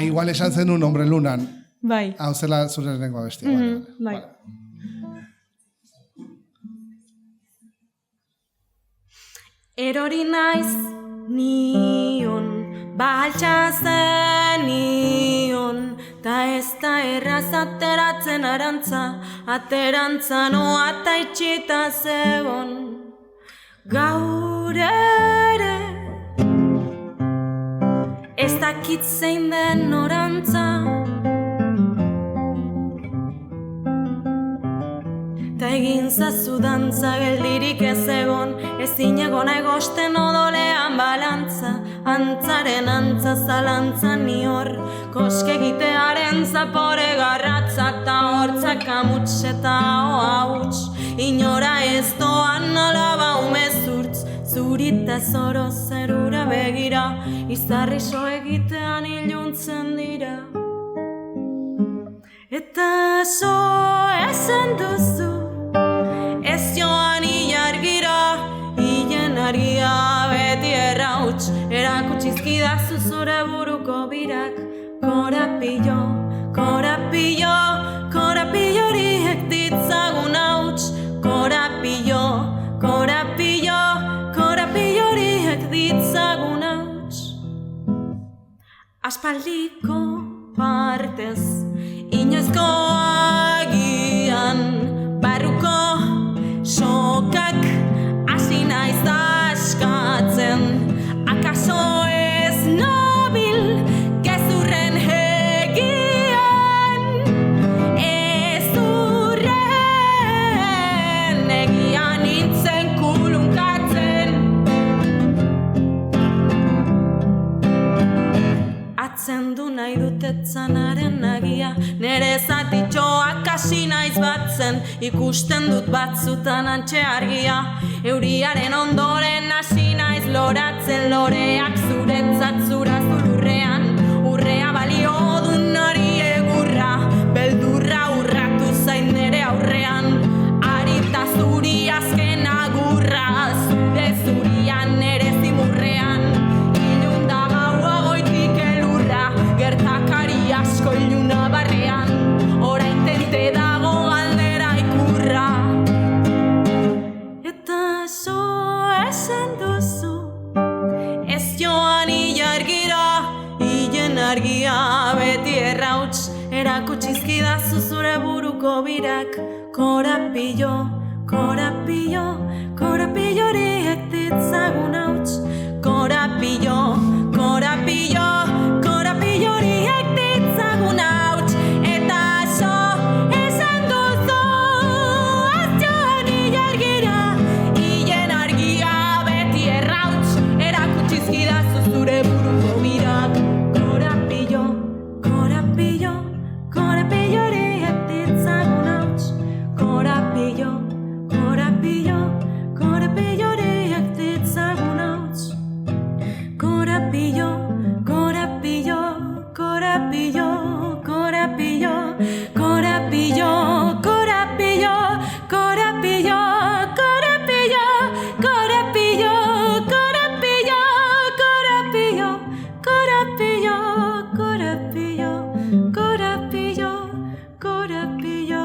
Igual esan zenun Hombre Lunan.
Bai.
Hau zela zure lehenengo abestia.
Bai.
Erori naiz nion, baltsa zenion, ta ez da erraz ateratzen aterantza noa ta itxita zegon. Gaur ere, ez dakit zein den norantza, ta egin zazu dantza geldirik ez egon, ezin egona egosten odolean balantza, antzaren antza zalantza ni hor, koske egitearen zapore garratza, ta hortzak amuts eta hauts, inora ez doan alaba umezurtz, zurita zoro zerura begira, izarri so egitean iluntzen dira. Eta so esan duzu, ez joan ilargira, hilen argia beti errauts, erakutsizkidazu zure buruko birak, korapillo, korapillo, korapilloriek ditzagun hauts, korapillo, korapillo, korapilloriek ditzagun hauts. Aspaldiko partez, inoizko agian, barruko sokak hasi naiz askatzen, akaso ez nabil gezurren egian, ezurren egian nintzen kulunkatzen. Atzendu nahi dutetzanaren nagia, nere zatitxoak hasi naiz batzen, ikusten dut batzutan antxe argia, euriaren ondoren hasi naiz loratzen, loreak zuretzat zura zulurrean, urrea balio dun hori egurra, beldurra urratu zain nere aurrean, aritazu jargirak, korapillo, korapillo, korapilloriek ditzagun hauts, korapillo, korapillo, korapilloriek ditzagun hauts, eta so esan duzu azioan ilargira, hien argia beti errauts, erakutxizkidazu zure buruko birak, korapillo, korapillo, korapilloriek ditzagun hauts, korapillo, korapillo, korapilloriek ditzagun hauts, korapillo, korapillo, korapillo, korapillo, korapillo, korapillo, korapillo, korapillo, korapillo, korapillo, korapillo, korapillo, korapillo, korapillo, korapillo.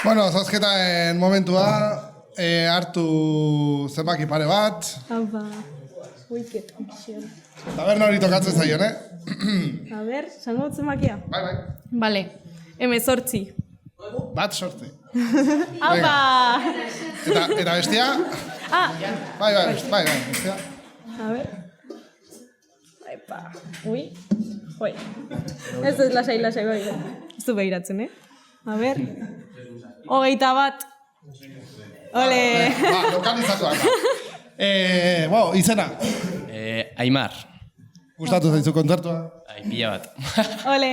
Bueno, zozketaen momentua, hartu zenbaki pare bat,
Haupa. Wicked, opción.
taberna hori tokatzen zaion,
A ber, zango dut zenbakia?
Bai, bai.
Bale, 18.
Bat sorte.
Haupa!
Eta bestia?
Ah,
Bai, bestia.
a ber. Aipa. Ui. Oi. Ez dut lasai, bai. Ez du behiratzen, A ber. 21. Ole!
Lokalizatuak. Izena.
Aimar.
Gustatu zaizu kontzertua.
Pila bat.
Ole!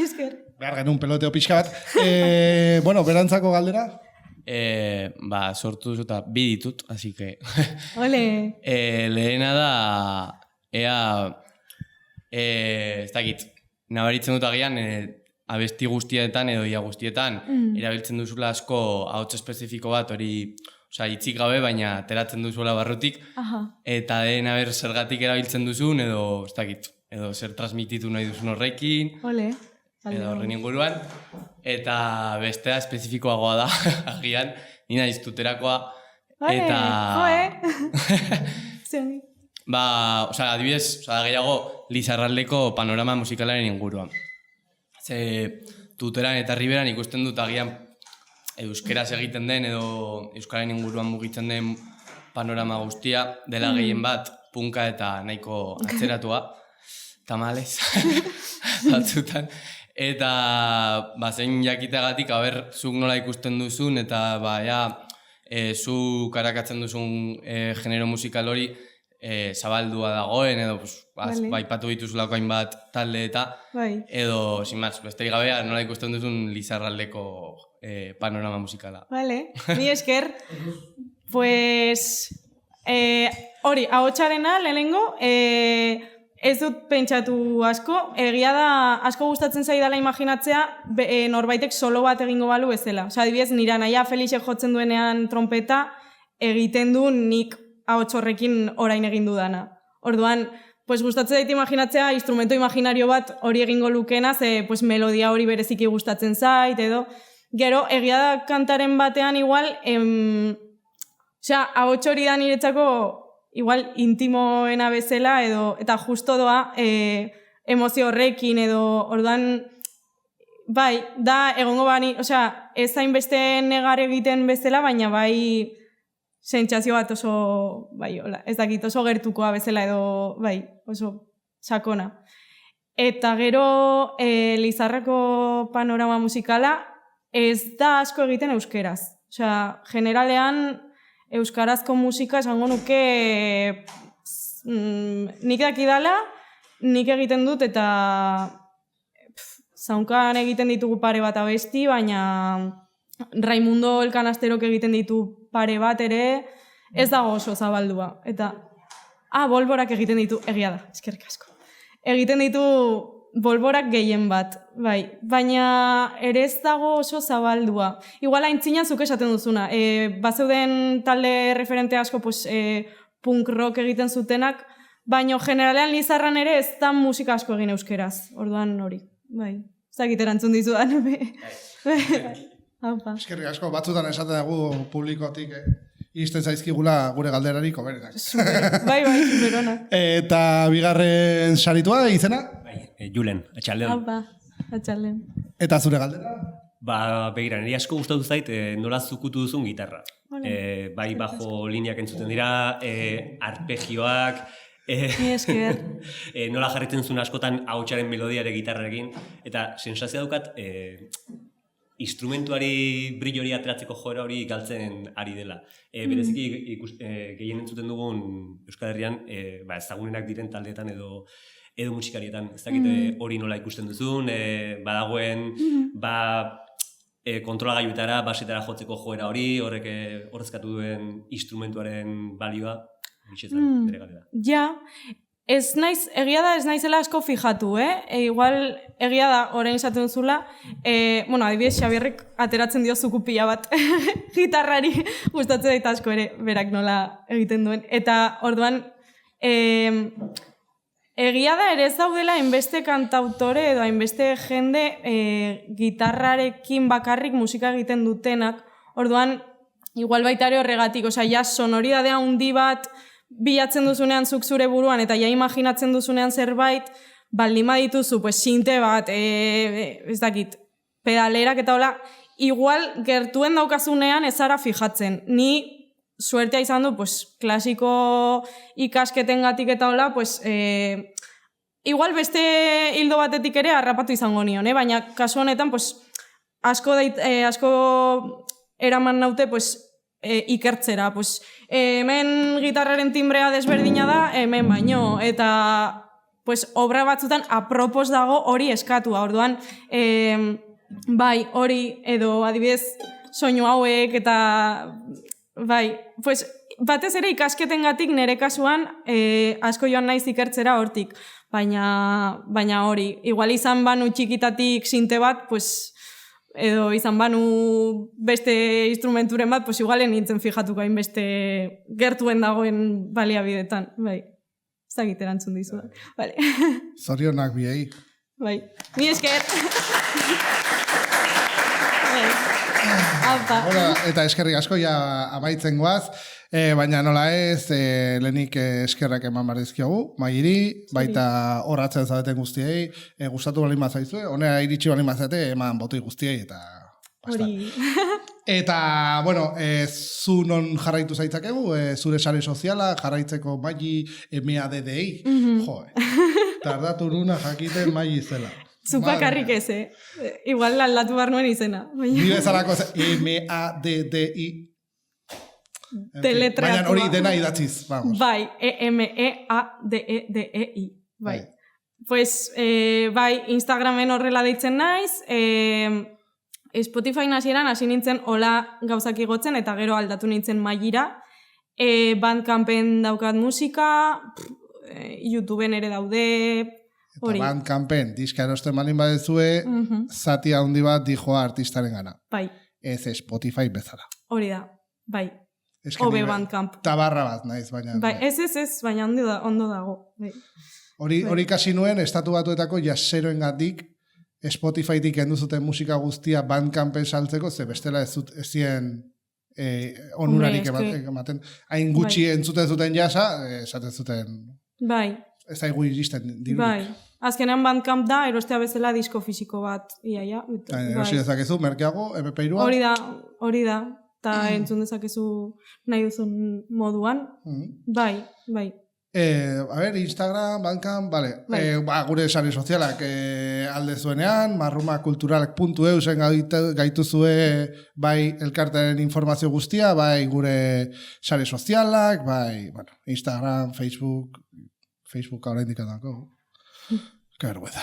Esker.
Behar genuen peloteo pixka bat. Berantzako galdera?
Sortu zuta bi ditut, así que...
Ole!
Lehena da, ez dakit, nabaritzen dut agian, abesti guztietan edo ia guztietan, erabiltzen duzula asko ahots espezifiko bat, hori, hitzik gabe, baina ateratzen duzuela barrutik, eta ber zergatik erabiltzen duzun, edo, ez dakit, edo zer transmititu nahi duzun horrekin,
Ole!
edo horren inguruan, eta bestea espezifikoagoa da, agian, nina iztuterakoa, eta...
Zioni.
Adibidez, gehiago Lizarraldeko panorama musikalaren inguruan. Tuteran eta Riberan ikusten dut agian euskeraz egiten den edo euskaren inguruan mugitzen den panorama guztia, dela gehien bat punka eta nahiko atzeratua, tamales, batzutan. Eta zein jakiteagatik, zuk nola ikusten duzun, eta zu karakatzen duzun genero musikal hori zabaldua dagoen, edo baipatu dituzulako hainbat talde eta, edo, sin más, besterik gabea, nola ikusten duzun Lizarraldeko panorama musikala.
Vale, mi esker. Pues, hori, ahotsarena, lehenengo, ez dut pentsatu asko, egia da asko gustatzen zaidala imaginatzea norbaitek solo bat egingo balu bezala. Adibidez, nire anaia Felixek jotzen duenean trompeta egiten du nik ahots horrekin orain egin dudana. Orduan, gustatzen zait imaginatzea instrumento imaginario bat hori egingo lukena, melodia hori bereziki gustatzen zait, edo. Gero, egia da kantaren batean igual, ahots hori da niretzako igual intimoena bezala edo eta justo doa emozio horrekin edo orduan bai, da egongo bani, ez hainbeste negar egiten bezala, baina bai sentsazio bat oso, ez dakit, oso gertukoa bezala edo, oso sakona. Eta gero Lizarrako panorama musikala ez da asko egiten euskeraz. Generalean euskarazko musika esango nuke nik dakidala, nik egiten dut eta zaunkan egiten ditugu pare bat abesti, baina Raimundo Elkanasterok egiten ditu pare bat ere, ez dago oso zabaldua. Eta, bolborak egiten ditu, egia da, eskerrik asko. Egiten ditu bolborak gehien bat, bai. Baina ere ez dago oso zabaldua. Igual aintzina zuk esaten duzuna. Bazeuden talde referente asko punk rock egiten zutenak, baina generalean Lizarran ere ez da musika asko egin euskeraz. Orduan hori, bai. Zakit erantzun dizudan. Haupa.
Eskerrik asko, batzutan esaten dugu publikotik iristen zaizkigula gure galderarik hoberenak.
Bai, superonak.
Eta bigarren saritua, izena?
Julen, atxaldeon.
Haupa, atxaldeon.
Eta zure galdera?
Begira, niri asko gustatu zait nola zukutu duzun gitarra. Bai bajo lineak entzuten dira, arpegioak,
Esker.
nola jarritzen zuen askotan ahotsaren melodiare gitarrarekin, eta sensazioa daukat instrumentuari brillo hori ateratzeko joera hori galtzen ari dela. Bereziki gehien entzuten dugun Euskal Herrian ezagunenak diren taldeetan edo musikarietan. Ez dakit hori nola ikusten duzun, badagoen kontrolagailuetara, basetara jotzeko joera hori, horrek horrezkatu duen instrumentuaren balioa, bitxetan, bere galera.
Ja, egia da ez naizela asko fijatu, Igual, egia da, orain izaten duzula, adibidez, Xabierrek ateratzen dio zukupila bat gitarrari, gustatzen dait asko ere, berak nola egiten duen. Eta, orduan, egia da ere ez daudela hainbeste kantautore edo hainbeste jende gitarrarekin bakarrik musika egiten dutenak. Orduan, igual baita ere horregatik, ja sonoridadea handi bat bilatzen duzunean zuk zure buruan eta ja imaginatzen duzunean zerbait, baldin badituzu, sinte bat, ez dakit, pedalerak eta hola, igual gertuen daukazunean ez zara fijatzen. Ni suertea izan du, klasiko ikasketengatik eta hola, igual beste hildo batetik ere harrapatu izango nion, baina kasu honetan, asko eraman naute, ikertzera. Hemen gitarraren timbrea desberdina da, hemen baino, eta obra batzutan apropos dago hori eskatua. Orduan, bai, hori edo adibidez soinu hauek eta bai, batez ere ikasketengatik nire kasuan asko joan naiz ikertzera hortik, baina hori, igual izan banu txikitatik sinte bat, edo izan banu beste instrumenturen bat, igualen nintzen fijatuko hainbeste gertuen dagoen baliabidetan, bai. Ez dakit erantzun dizu.
Zorionak biei.
Bai, mi esker.
Eta eskerrik asko, ja amaitzen goaz, baina nola ez, lehenik eskerrak eman bardizkiogu, mairi, baita horratzen zaudeten guztiei, gustatu balin bazaizue, honera iritsi balin bazate, eman botoi guztiei, eta
hori.
Eta, bueno, zu non jarraitu zaitzakegu, zure sare soziala, jarraitzeko maili MADDI, tardatu nuna jakiten maili zela.
Zupakarrik ez, Igual aldatu behar nuen izena.
Ni bezalako MADDI.
Teletreatua.
Baina hori dena idatziz, vamos.
Bai, MEADEDEI. Bai. Bai, Instagramen horrela deitzen naiz, Spotify hasieran hasi nintzen hola gauzak igotzen eta gero aldatu nintzen mailira. Bandcampen daukat musika, YouTubeen ere daude.
Eta Bandcampen diska erosten balin badezue, zati handi bat dijoa artistaren gana.
Bai.
Ez Spotify bezala.
Hori da, bai. Obe Bandcamp.
Tabarra bat naiz, baina.
Bai, ez, baina ondo dago.
Hori kasi nuen, estatu batuetako jaseroengatik Spotifytik enduzuten musika guztia Bandcampen saltzeko, ze bestela ez zien onurarik ematen. Hain gutxi entzuten zuten jasa, esaten zuten.
Bai.
Ez aigu iristen dirurik.
Bai. Azkenean Bandcamp da, erostea bezala disko fisiko bat, iaia.
Erosi dezakezu, merkeago, MP3-a.
Hori da. Eta entzun dezakezu nahi duzun moduan. Bai.
Instagram, Bandcamp, bale. Gure sare sozialak alde zuenean, marrumakulturalak.eu zen gaituzue bai elkartaren informazio guztia, bai gure sare sozialak, bai Instagram, Facebook ahora indikatako. Qué vergüenza.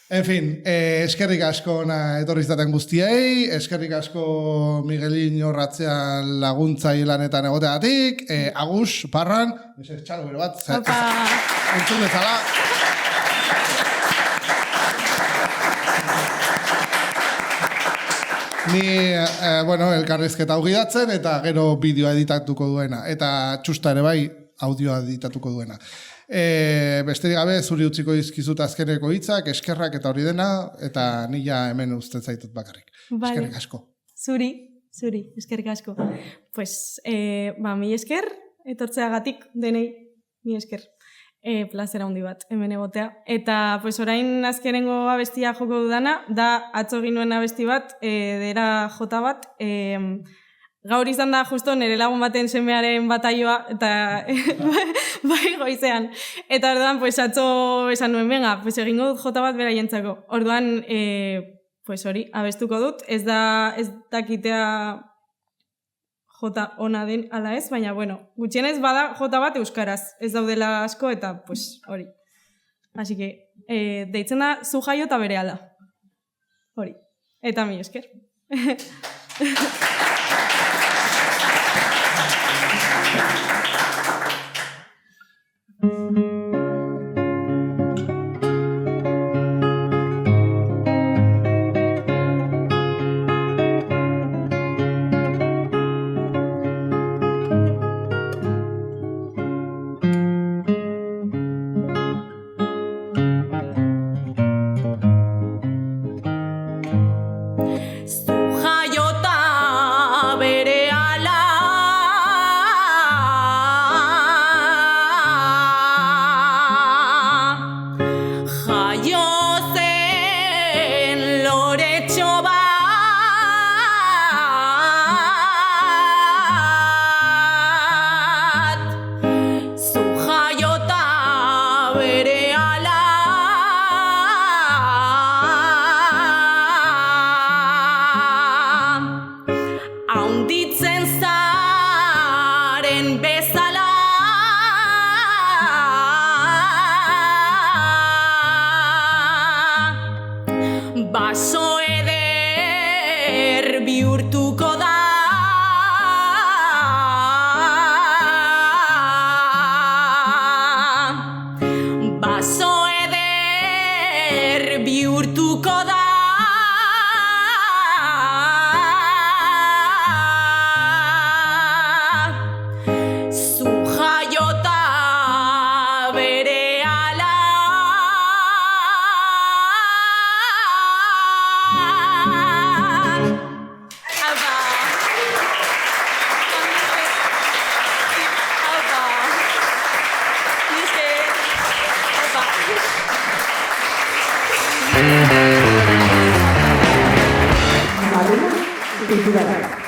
En fin, eskerrik asko etorri izaten guztiei, eskerrik asko Miguelin horratzean laguntza lanetan egoteagatik, Agus, Parran, txalo bero bat, entzun dezala. Ni, elkarrizketa hau gidatzen eta gero bideoa editatuko duena, eta txusta ere bai, audioa editatuko duena. Besterik gabe, zuri utziko dizkizut azkeneko hitzak, eskerrak eta hori dena, eta nila hemen uzten zaitut bakarrik.
Vale.
Eskerrik asko.
Zuri, eskerrik asko. Pues, mi esker, etortzeagatik denei, mi esker. Plazera handi bat, hemen egotea. Eta, pues, orain azkenengo abestia joko dudana, da atzo ginuen abesti bat, dera jota bat, gaur izan da justo nire lagun baten semearen bataioa, eta bai goizean. Eta orduan, pues, atzo esan nuen, venga, pues, egingo dut jota bat beraientzako. Orduan, pues, hori, abestuko dut, ez dakitea jota ona den ala ez, baina, bueno, gutxienez bada jota bat euskaraz, ez daudela asko, eta, pues, hori. Así que, deitzen da, zu jaio eta bere ala. Hori. Eta mi esker.
Baso eder bihurtuko da. Baso eder bihurtuko da. Zu jaiota berehala.
Madura cultural.